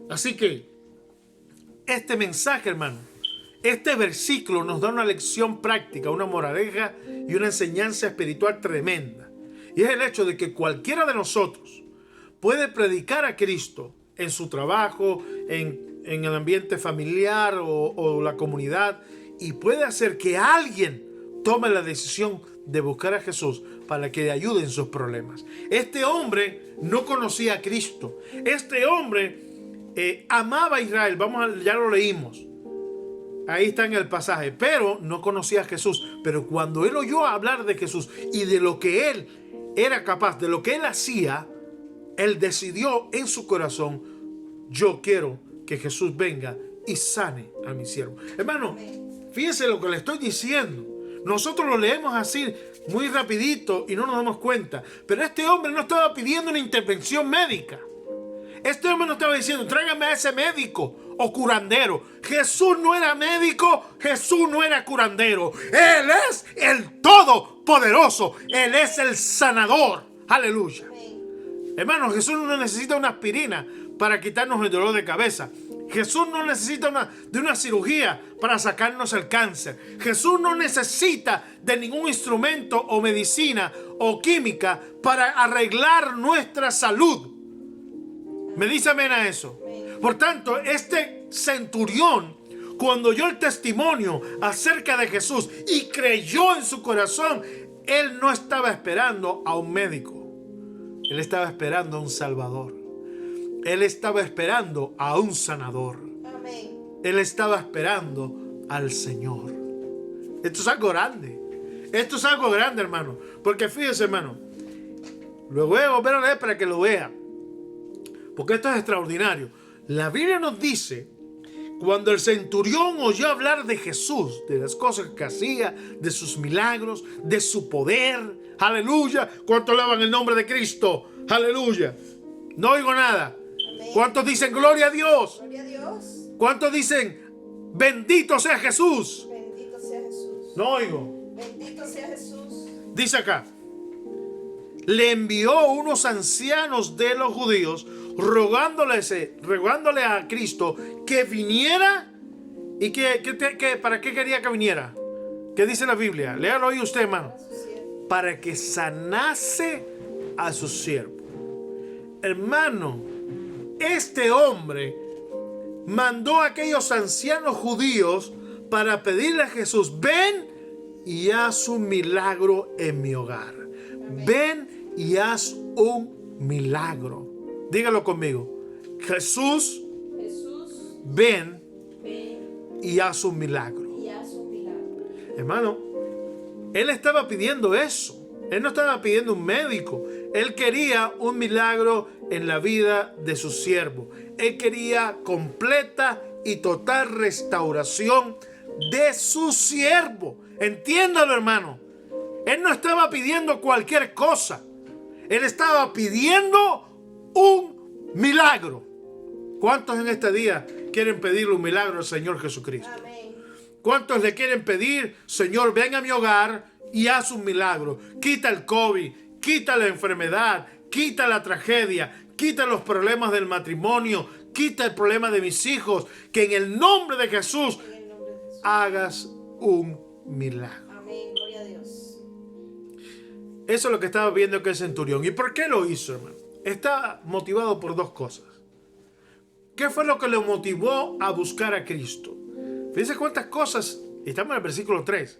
Así que este mensaje, hermano, este versículo nos da una lección práctica, una moraleja y una enseñanza espiritual tremenda, y es el hecho de que cualquiera de nosotros puede predicar a Cristo en su trabajo, en el ambiente familiar o la comunidad, y puede hacer que alguien tome la decisión de buscar a Jesús para que le ayude en sus problemas. Este hombre no conocía a Cristo. Este hombre amaba a Israel. Ya lo leímos. Ahí está en el pasaje. Pero no conocía a Jesús. Pero cuando él oyó hablar de Jesús y de lo que él era capaz, de lo que él hacía, él decidió en su corazón: yo quiero que Jesús venga y sane a mi siervo. Hermano, fíjense lo que le estoy diciendo. Nosotros lo leemos así muy rapidito y no nos damos cuenta. Pero este hombre no estaba pidiendo una intervención médica. Este hombre no estaba diciendo: tráigame a ese médico o curandero. Jesús no era médico, Jesús no era curandero. Él es el Todopoderoso. Él es el sanador. Aleluya. Hermano, Jesús no necesita una aspirina para quitarnos el dolor de cabeza. Jesús no necesita de una cirugía para sacarnos el cáncer. Jesús no necesita de ningún instrumento o medicina o química para arreglar nuestra salud. ¿Me dice amén a eso? Por tanto, este centurión, cuando oyó el testimonio acerca de Jesús y creyó en su corazón, él no estaba esperando a un médico. Él estaba esperando a un Salvador. Él estaba esperando a un sanador. Amén. Él estaba esperando al Señor. Esto es algo grande. Esto es algo grande, hermano. Porque fíjese, hermano. Lo voy a volver a leer para que lo vea. Porque esto es extraordinario. La Biblia nos dice: cuando el centurión oyó hablar de Jesús, de las cosas que hacía, de sus milagros, de su poder. Aleluya. ¿Cuántos alaban el nombre de Cristo? Aleluya. No oigo nada. Amén. ¿Cuántos dicen gloria a Dios? Gloria a Dios. ¿Cuántos dicen bendito sea Jesús? Bendito sea Jesús. No oigo. Bendito sea Jesús. Dice acá: le envió unos ancianos de los judíos rogándole a Cristo que viniera. ¿Y para qué quería que viniera? ¿Qué dice la Biblia? Léalo ahí usted, hermano. Para que sanase a su siervo. Hermano, este hombre mandó a aquellos ancianos judíos para pedirle a Jesús: ven y haz un milagro en mi hogar. Ven y haz un milagro. Dígalo conmigo: Jesús, ven y haz un milagro. Hermano, él estaba pidiendo eso. Él no estaba pidiendo un médico. Él quería un milagro en la vida de su siervo. Él quería completa y total restauración de su siervo. Entiéndalo, hermano. Él no estaba pidiendo cualquier cosa. Él estaba pidiendo un milagro. ¿Cuántos en este día quieren pedirle un milagro al Señor Jesucristo? Amén. ¿Cuántos le quieren pedir: Señor, ven a mi hogar y haz un milagro? Quita el COVID, quita la enfermedad, quita la tragedia, quita los problemas del matrimonio, quita el problema de mis hijos. Que en el nombre de Jesús En el nombre de Jesús. hagas un milagro. Amén. Gloria a Dios. Eso es lo que estaba viendo aquel centurión. ¿Y por qué lo hizo, hermano? Está motivado por dos cosas. ¿Qué fue lo que le motivó a buscar a Cristo? Fíjense cuántas cosas. Estamos en el versículo 3.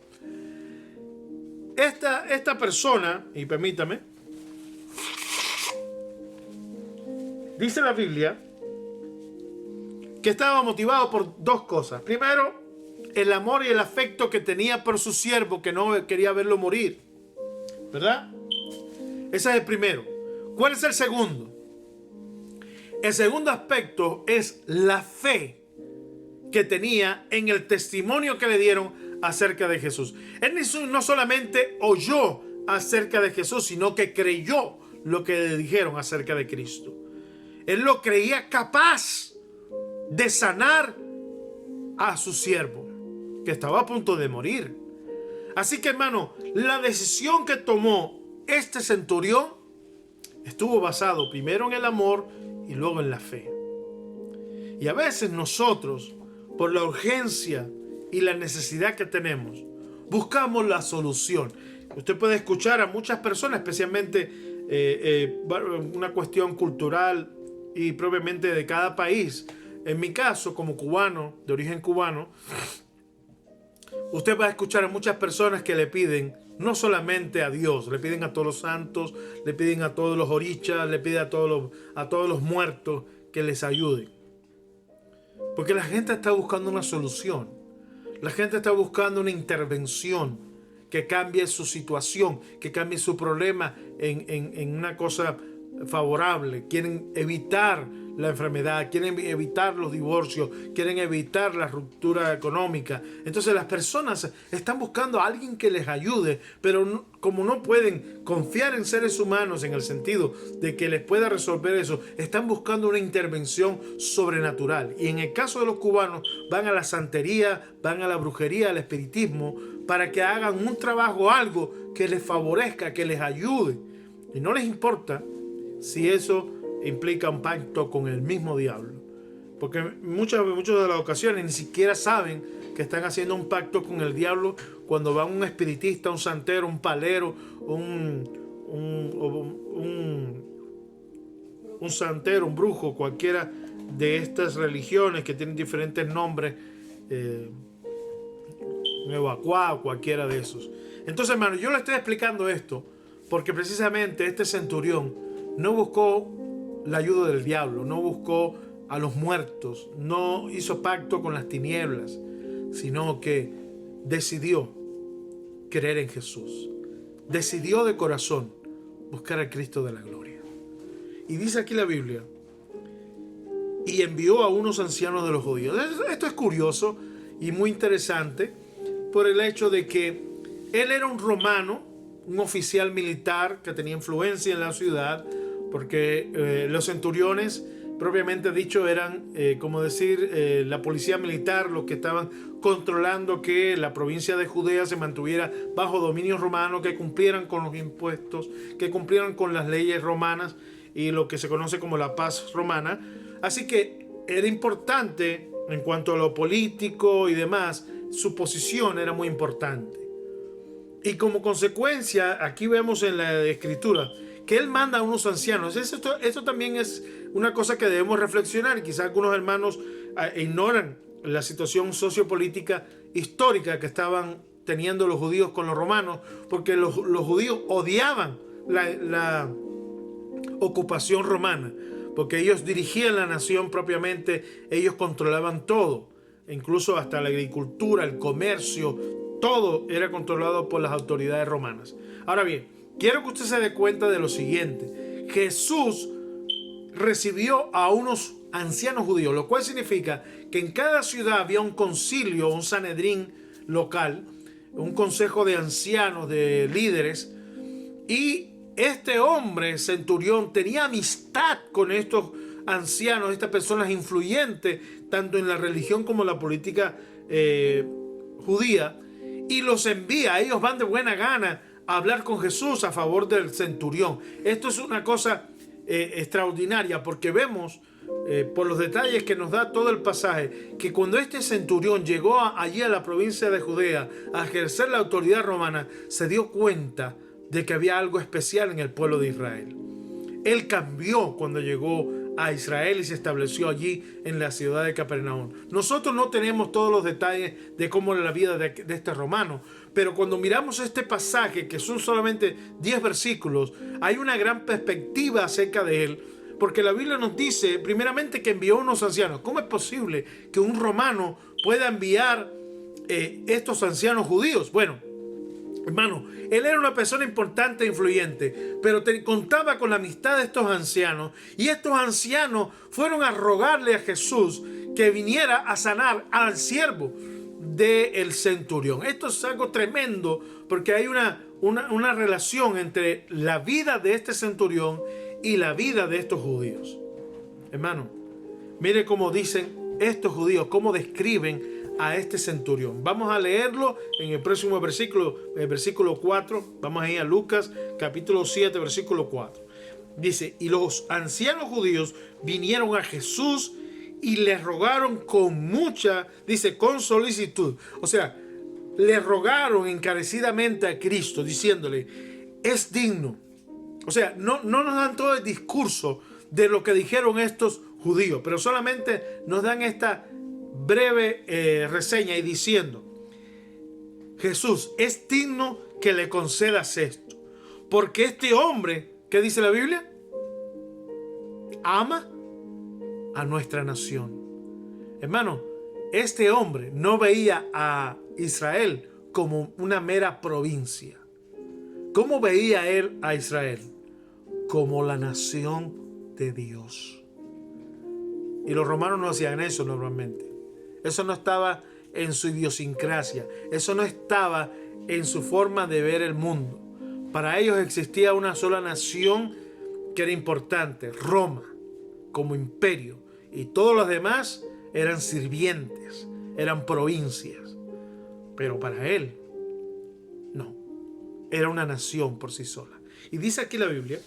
Esta persona, y permítame, dice la Biblia que estaba motivado por dos cosas. Primero, el amor y el afecto que tenía por su siervo, que no quería verlo morir. ¿Verdad? Ese es el primero. ¿Cuál es el segundo? El segundo aspecto es la fe que tenía en el testimonio que le dieron acerca de Jesús. Él no solamente oyó acerca de Jesús, sino que creyó lo que le dijeron acerca de Cristo. Él lo creía capaz de sanar a su siervo, que estaba a punto de morir. Así que, hermano, la decisión que tomó este centurión estuvo basado primero en el amor y luego en la fe. Y a veces nosotros, por la urgencia y la necesidad que tenemos, buscamos la solución. Usted puede escuchar a muchas personas, especialmente una cuestión cultural y propiamente de cada país. En mi caso, como cubano, de origen cubano, usted va a escuchar a muchas personas que le piden no solamente a Dios, le piden a todos los santos, le piden a todos los orichas, le piden a todos los muertos que les ayuden. Porque la gente está buscando una solución. La gente está buscando una intervención que cambie su situación, que cambie su problema en una cosa favorable. Quieren evitar la enfermedad, quieren evitar los divorcios, quieren evitar la ruptura económica. Entonces las personas están buscando a alguien que les ayude, pero como no pueden confiar en seres humanos en el sentido de que les pueda resolver eso, están buscando una intervención sobrenatural. Y en el caso de los cubanos, van a la santería, van a la brujería, al espiritismo, para que hagan un trabajo, algo que les favorezca, que les ayude. Y no les importa si eso implica un pacto con el mismo diablo, porque muchas de las ocasiones ni siquiera saben que están haciendo un pacto con el diablo cuando va un espiritista, un santero, un palero, un santero, un brujo, cualquiera de estas religiones que tienen diferentes nombres, Evacuá, cualquiera de esos. Entonces, hermano, yo le estoy explicando esto porque precisamente este centurión no buscó la ayuda del diablo, no buscó a los muertos, no hizo pacto con las tinieblas, sino que decidió creer en Jesús. Decidió de corazón buscar al Cristo de la gloria. Y dice aquí la Biblia, y envió a unos ancianos de los judíos. Esto es curioso y muy interesante por el hecho de que él era un romano, un oficial militar que tenía influencia en la ciudad, porque los centuriones, propiamente dicho, eran, como decir, la policía militar, los que estaban controlando que la provincia de Judea se mantuviera bajo dominio romano, que cumplieran con los impuestos, que cumplieran con las leyes romanas y lo que se conoce como la paz romana. Así que era importante en cuanto a lo político y demás, su posición era muy importante. Y como consecuencia, aquí vemos en la escritura que él manda a unos ancianos. Esto también es una cosa que debemos reflexionar. Quizás algunos hermanos ignoran la situación sociopolítica histórica que estaban teniendo los judíos con los romanos, porque los judíos odiaban la ocupación romana, porque ellos dirigían la nación propiamente, ellos controlaban todo, incluso hasta la agricultura, el comercio, todo era controlado por las autoridades romanas. Ahora bien, quiero que usted se dé cuenta de lo siguiente. Jesús recibió a unos ancianos judíos, lo cual significa que en cada ciudad había un concilio, un sanedrín local, un consejo de ancianos, de líderes, y este hombre, centurión, tenía amistad con estos ancianos, estas personas influyentes, tanto en la religión como en la política judía, y los envía. Ellos van de buena gana a hablar con Jesús a favor del centurión. Esto es una cosa extraordinaria, porque vemos por los detalles que nos da todo el pasaje, que cuando este centurión llegó allí a la provincia de Judea a ejercer la autoridad romana, se dio cuenta de que había algo especial en el pueblo de Israel. Él cambió cuando llegó a Israel y se estableció allí en la ciudad de Capernaum. Nosotros no tenemos todos los detalles de cómo era la vida de este romano, pero cuando miramos este pasaje, que son solamente 10 versículos, hay una gran perspectiva acerca de él, porque la Biblia nos dice primeramente que envió unos ancianos. ¿Cómo es posible que un romano pueda enviar estos ancianos judíos? Bueno, hermano, él era una persona importante e influyente, pero contaba con la amistad de estos ancianos, y estos ancianos fueron a rogarle a Jesús que viniera a sanar al siervo del centurión. Esto es algo tremendo, porque hay una relación entre la vida de este centurión y la vida de estos judíos. Hermano, mire cómo dicen estos judíos, cómo describen a este centurión. Vamos a leerlo en el próximo versículo, el versículo 4. Vamos a ir a Lucas capítulo 7, versículo 4. Dice, y los ancianos judíos vinieron a Jesús y le rogaron con mucha, dice, con solicitud. O sea, le rogaron encarecidamente a Cristo, diciéndole, es digno. O sea, no nos dan todo el discurso de lo que dijeron estos judíos, pero solamente nos dan esta breve reseña y diciendo, Jesús, es digno que le concedas esto. Porque este hombre, ¿qué dice la Biblia? Ama a nuestra nación. Hermano, este hombre no veía a Israel como una mera provincia. ¿Cómo veía él a Israel? Como la nación de Dios. Y los romanos no hacían eso normalmente. Eso no estaba en su idiosincrasia. Eso no estaba en su forma de ver el mundo. Para ellos existía una sola nación que era importante, Roma, como imperio. Y todos los demás eran sirvientes, eran provincias. Pero para él, no. Era una nación por sí sola. Y dice aquí la Biblia,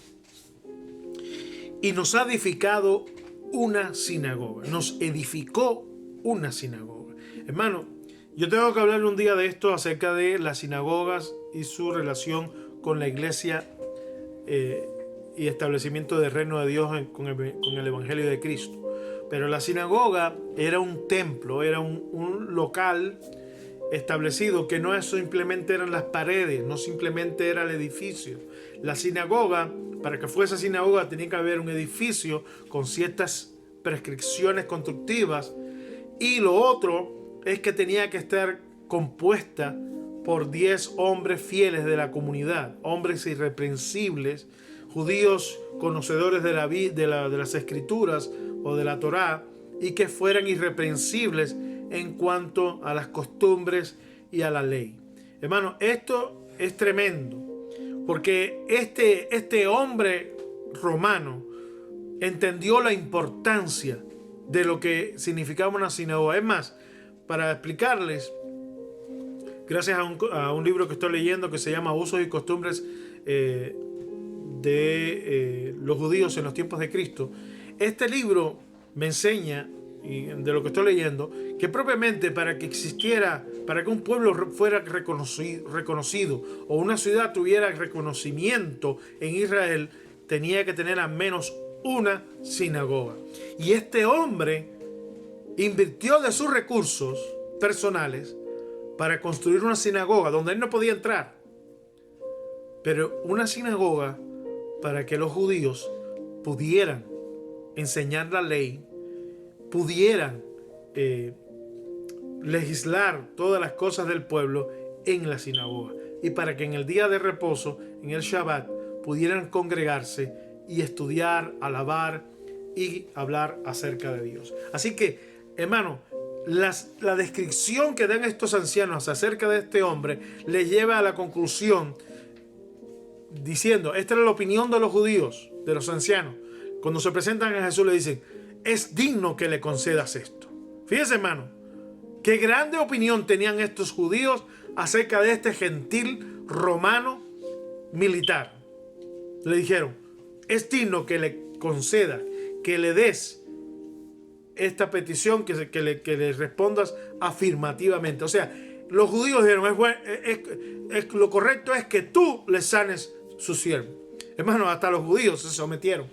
y nos ha edificado una sinagoga. Nos edificó una sinagoga. Hermano, yo tengo que hablarle un día de esto acerca de las sinagogas y su relación con la iglesia y establecimiento del reino de Dios con el Evangelio de Cristo. Pero la sinagoga era un templo, era un local establecido que no simplemente eran las paredes, no simplemente era el edificio. La sinagoga, para que fuese sinagoga, tenía que haber un edificio con ciertas prescripciones constructivas, y lo otro es que tenía que estar compuesta por 10 hombres fieles de la comunidad, hombres irreprensibles, judíos conocedores de las escrituras o de la Torá, y que fueran irreprensibles en cuanto a las costumbres y a la ley. Hermano, esto es tremendo, porque este hombre romano entendió la importancia de lo que significaba una sinagoga. Es más, para explicarles, gracias a un libro que estoy leyendo que se llama Usos y Costumbres de los judíos en los tiempos de Cristo, este libro me enseña, y de lo que estoy leyendo, que propiamente para que un pueblo fuera reconocido o una ciudad tuviera reconocimiento en Israel, tenía que tener al menos una sinagoga. Y este hombre invirtió de sus recursos personales para construir una sinagoga donde él no podía entrar, pero una sinagoga para que los judíos pudieran enseñar la ley, pudieran legislar todas las cosas del pueblo en la sinagoga, y para que en el día de reposo, en el Shabbat, pudieran congregarse y estudiar, alabar y hablar acerca de Dios. Así que, hermano, la descripción que dan estos ancianos acerca de este hombre le lleva a la conclusión diciendo, esta era la opinión de los judíos, de los ancianos. Cuando se presentan a Jesús le dicen, es digno que le concedas esto. Fíjese, hermano, qué grande opinión tenían estos judíos acerca de este gentil romano militar. Le dijeron, es digno que le concedas, que le des esta petición, que le respondas afirmativamente. O sea, los judíos dijeron, lo correcto es que tú le sanes su siervo. Hermano, hasta los judíos se sometieron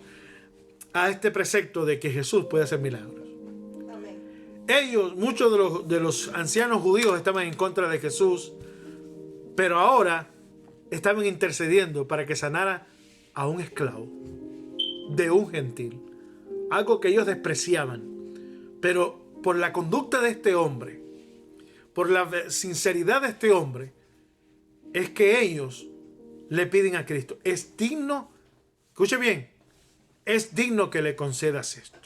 a este precepto de que Jesús puede hacer milagros. Amén. Ellos, muchos de los ancianos judíos estaban en contra de Jesús, pero ahora estaban intercediendo para que sanara a un esclavo de un gentil, algo que ellos despreciaban. Pero por la conducta de este hombre, por la sinceridad de este hombre, es que ellos le piden a Cristo, es digno, escuche bien, es digno que le concedas esto.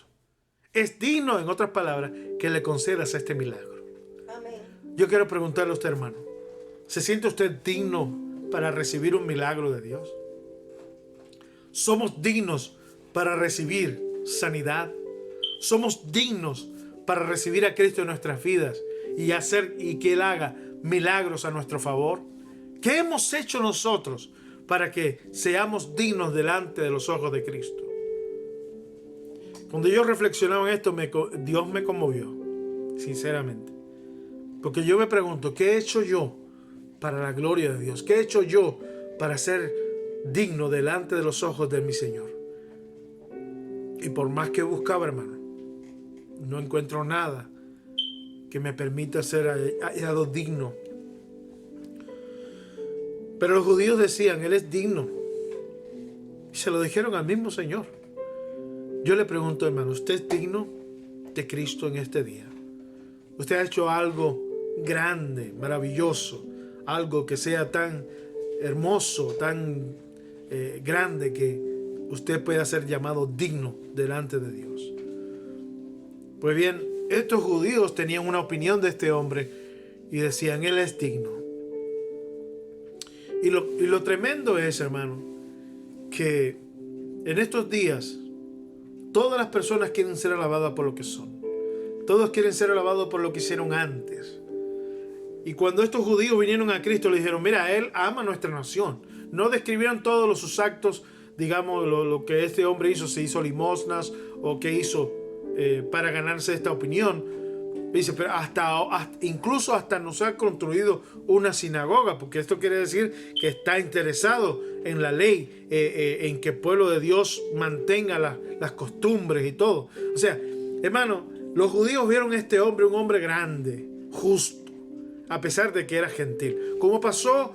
Es digno, en otras palabras, que le concedas este milagro. Amén. Yo quiero preguntarle a usted, hermano, ¿se siente usted digno para recibir un milagro de Dios? ¿Somos dignos para recibir sanidad? ¿Somos dignos para recibir a Cristo en nuestras vidas y que Él haga milagros a nuestro favor? ¿Qué hemos hecho nosotros para que seamos dignos delante de los ojos de Cristo? Cuando yo reflexionaba en esto, Dios me conmovió, sinceramente. Porque yo me pregunto, ¿qué he hecho yo para la gloria de Dios? ¿Qué he hecho yo para ser digno delante de los ojos de mi Señor? Y por más que buscaba, hermano, no encuentro nada que me permita ser hallado digno Pero los judíos decían, Él es digno. Y se lo dijeron al mismo Señor. Yo le pregunto, hermano, ¿usted es digno de Cristo en este día? ¿Usted ha hecho algo grande, maravilloso? Algo que sea tan hermoso, tan grande que usted pueda ser llamado digno delante de Dios. Pues bien, estos judíos tenían una opinión de este hombre y decían, Él es digno. Y lo tremendo es, hermano, que en estos días todas las personas quieren ser alabadas por lo que son. Todos quieren ser alabados por lo que hicieron antes. Y cuando estos judíos vinieron a Cristo, le dijeron, mira, Él ama nuestra nación. No describieron todos sus actos, digamos, lo que este hombre hizo, se hizo limosnas o qué hizo para ganarse esta opinión. Dice, pero incluso hasta nos ha construido una sinagoga, porque esto quiere decir que está interesado en la ley, en que el pueblo de Dios mantenga las costumbres y todo. O sea, hermano, los judíos vieron a este hombre un hombre grande, justo, a pesar de que era gentil. Como pasó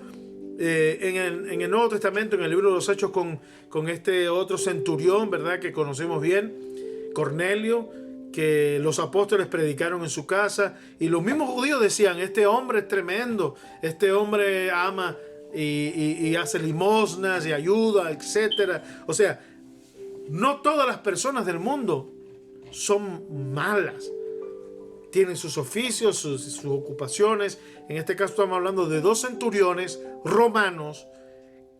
en el Nuevo Testamento, en el libro de los Hechos, con este otro centurión, ¿verdad? Que conocemos bien, Cornelio, que los apóstoles predicaron en su casa, y los mismos judíos decían, este hombre es tremendo, este hombre ama y hace limosnas y ayuda, etc. O sea, no todas las personas del mundo son malas. Tienen sus oficios, sus ocupaciones. En este caso estamos hablando de dos centuriones romanos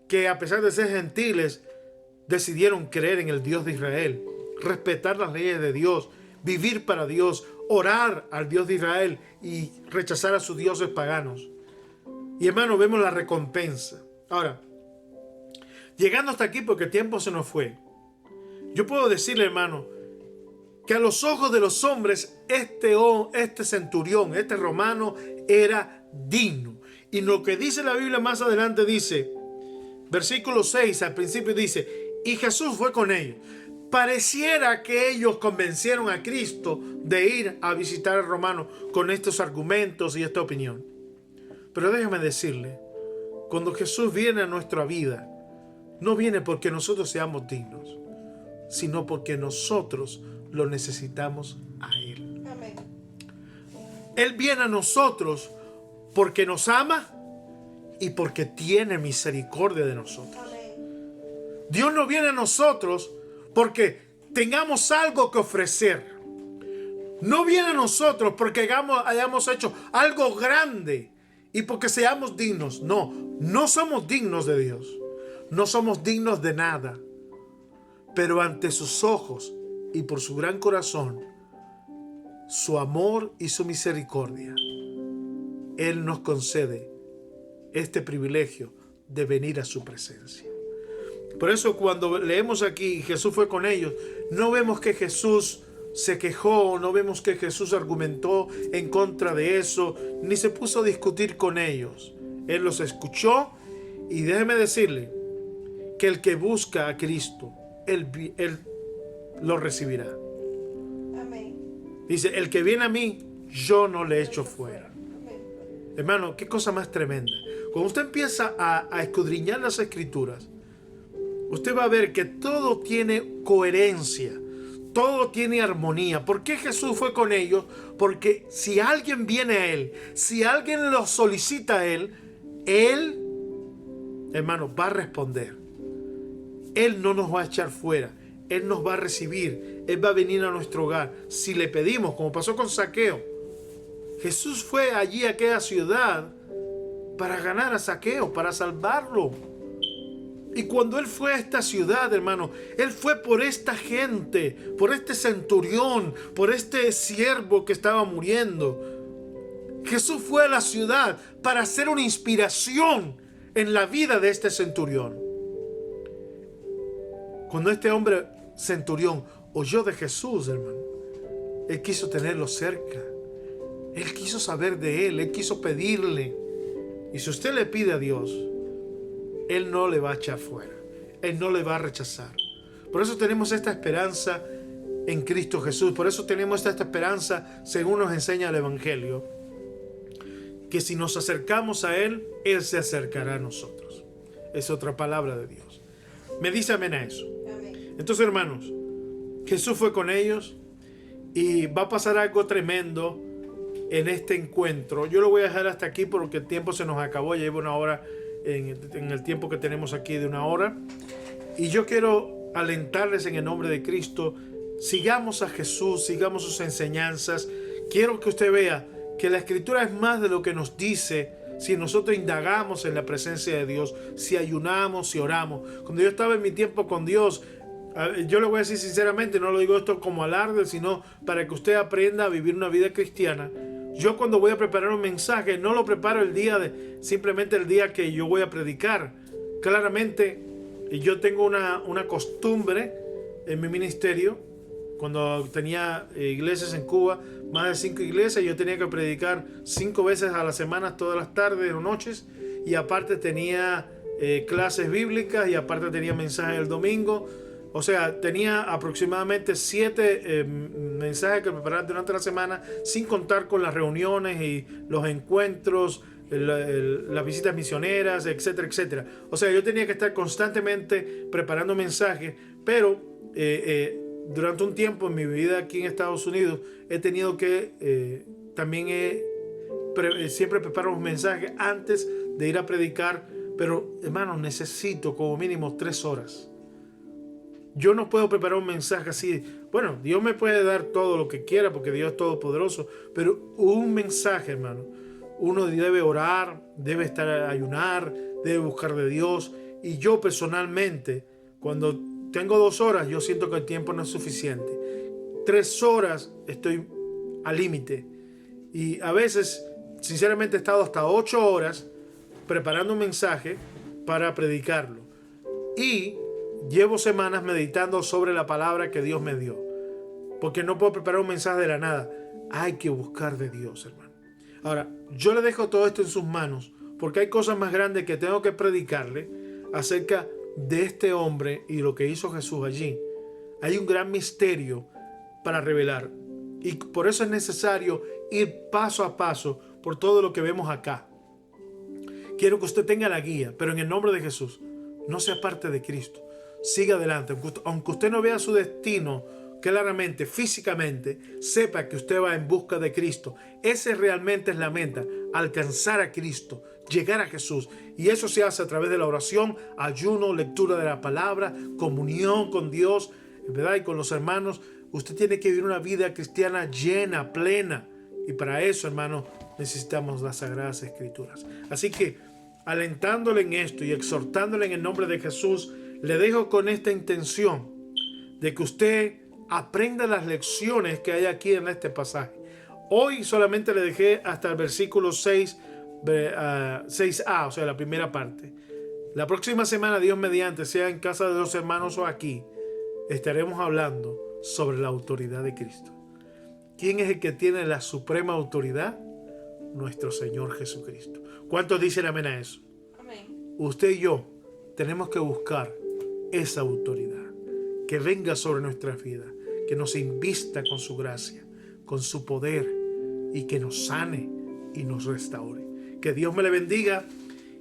que, a pesar de ser gentiles, decidieron creer en el Dios de Israel, respetar las leyes de Dios, vivir para Dios, orar al Dios de Israel y rechazar a sus dioses paganos. Y hermano, vemos la recompensa. Ahora, llegando hasta aquí, porque el tiempo se nos fue, yo puedo decirle, hermano, que a los ojos de los hombres este centurión, este romano, era digno. Y lo que dice la Biblia más adelante dice, versículo 6 al principio dice, y Jesús fue con ellos. Pareciera que ellos convencieron a Cristo de ir a visitar al romano con estos argumentos y esta opinión. Pero déjame decirle, cuando Jesús viene a nuestra vida, no viene porque nosotros seamos dignos, sino porque nosotros lo necesitamos a Él. Amén. Él viene a nosotros porque nos ama y porque tiene misericordia de nosotros. Amén. Dios no viene a nosotros porque tengamos algo que ofrecer. No viene a nosotros porque hayamos hecho algo grande y porque seamos dignos. No, no somos dignos de Dios. No somos dignos de nada. Pero ante sus ojos y por su gran corazón, su amor y su misericordia, Él nos concede este privilegio de venir a su presencia. Por eso cuando leemos aquí, Jesús fue con ellos, no vemos que Jesús se quejó, no vemos que Jesús argumentó en contra de eso, ni se puso a discutir con ellos. Él los escuchó y déjeme decirle que el que busca a Cristo, Él lo recibirá. Amén. Dice, el que viene a mí, yo no le echo fuera. Amén. Hermano, qué cosa más tremenda. Cuando usted empieza a escudriñar las Escrituras, usted va a ver que todo tiene coherencia, todo tiene armonía. ¿Por qué Jesús fue con ellos? Porque si alguien viene a Él, si alguien lo solicita a Él, hermano, va a responder. Él no nos va a echar fuera. Él nos va a recibir. Él va a venir a nuestro hogar. Si le pedimos, como pasó con Zaqueo. Jesús fue allí a aquella ciudad para ganar a Zaqueo, para salvarlo. Y cuando Él fue a esta ciudad, hermano, Él fue por esta gente, por este centurión, por este siervo que estaba muriendo. Jesús fue a la ciudad para hacer una inspiración en la vida de este centurión. Cuando este hombre centurión oyó de Jesús, hermano, él quiso tenerlo cerca. Él quiso saber de Él, Él quiso pedirle. Y si usted le pide a Dios, Él no le va a echar fuera. Él no le va a rechazar. Por eso tenemos esta esperanza en Cristo Jesús. Por eso tenemos esta esperanza, según nos enseña el Evangelio, que si nos acercamos a Él, Él se acercará a nosotros. es otra palabra de Dios. Me dice amén a eso. Amén. Entonces, hermanos, Jesús fue con ellos y va a pasar algo tremendo en este encuentro. Yo lo voy a dejar hasta aquí porque el tiempo se nos acabó. Ya llevo una hora en el tiempo que tenemos aquí de una hora. Y yo quiero alentarles en el nombre de Cristo. Sigamos a Jesús, sigamos sus enseñanzas. Quiero que usted vea que la Escritura es más de lo que nos dice si nosotros indagamos en la presencia de Dios, si ayunamos, si oramos. Cuando yo estaba en mi tiempo con Dios, yo le voy a decir sinceramente, no lo digo esto como alarde, sino para que usted aprenda a vivir una vida cristiana. Yo cuando voy a preparar un mensaje, no lo preparo simplemente el día que yo voy a predicar. Claramente, yo tengo una costumbre en mi ministerio. Cuando tenía iglesias en Cuba, más de 5 iglesias, yo tenía que predicar 5 veces a la semana, todas las tardes o noches. Y aparte tenía clases bíblicas y aparte tenía mensajes el domingo. O sea, tenía aproximadamente 7 mensajes que preparar durante la semana, sin contar con las reuniones y los encuentros, las visitas misioneras, etcétera, etcétera. O sea, yo tenía que estar constantemente preparando mensajes, pero durante un tiempo en mi vida aquí en Estados Unidos he tenido que siempre preparar un mensaje antes de ir a predicar. Pero, hermano, necesito como mínimo 3 horas. Yo no puedo preparar un mensaje así. Bueno, Dios me puede dar todo lo que quiera porque Dios es todopoderoso. Pero un mensaje, hermano, uno debe orar, debe estar a ayunar, debe buscar de Dios. Y yo personalmente, cuando tengo 2 horas, yo siento que el tiempo no es suficiente. 3 horas estoy al límite. Y a veces, sinceramente, he estado hasta 8 horas preparando un mensaje para predicarlo. Y llevo semanas meditando sobre la palabra que Dios me dio. Porque no puedo preparar un mensaje de la nada. Hay que buscar de Dios, hermano. Ahora, yo le dejo todo esto en sus manos porque hay cosas más grandes que tengo que predicarle acerca de este hombre y lo que hizo Jesús allí. Hay un gran misterio para revelar. Y por eso es necesario ir paso a paso por todo lo que vemos acá. Quiero que usted tenga la guía, pero en el nombre de Jesús, no se aparte de Cristo. Siga adelante. Aunque usted no vea su destino claramente, físicamente, sepa que usted va en busca de Cristo. Ese realmente es la meta, alcanzar a Cristo, llegar a Jesús. Y eso se hace a través de la oración, ayuno, lectura de la palabra, comunión con Dios, ¿verdad? Y con los hermanos. Usted tiene que vivir una vida cristiana llena, plena. Y para eso, hermano, necesitamos las Sagradas Escrituras. Así que, alentándole en esto y exhortándole en el nombre de Jesús, le dejo con esta intención de que usted aprenda las lecciones que hay aquí en este pasaje. Hoy solamente le dejé hasta el versículo 6a, o sea, la primera parte. La próxima semana, Dios mediante, sea en casa de los hermanos o aquí, estaremos hablando sobre la autoridad de Cristo. ¿Quién es el que tiene la suprema autoridad? Nuestro Señor Jesucristo. ¿Cuántos dicen amén a eso? Amén. Usted y yo tenemos que buscar esa autoridad que venga sobre nuestras vidas, que nos invista con su gracia, con su poder y que nos sane y nos restaure. Que Dios me le bendiga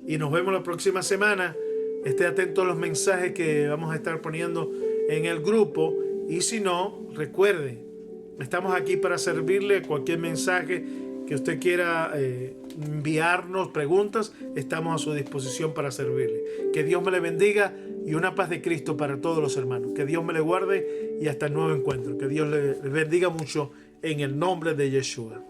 y nos vemos la próxima semana. Esté atento a los mensajes que vamos a estar poniendo en el grupo y si no, recuerde, estamos aquí para servirle. Cualquier mensaje que usted quiera enviarnos, preguntas, estamos a su disposición para servirle. Que Dios me le bendiga y una paz de Cristo para todos los hermanos. Que Dios me le guarde y hasta el nuevo encuentro. Que Dios le bendiga mucho en el nombre de Yeshua.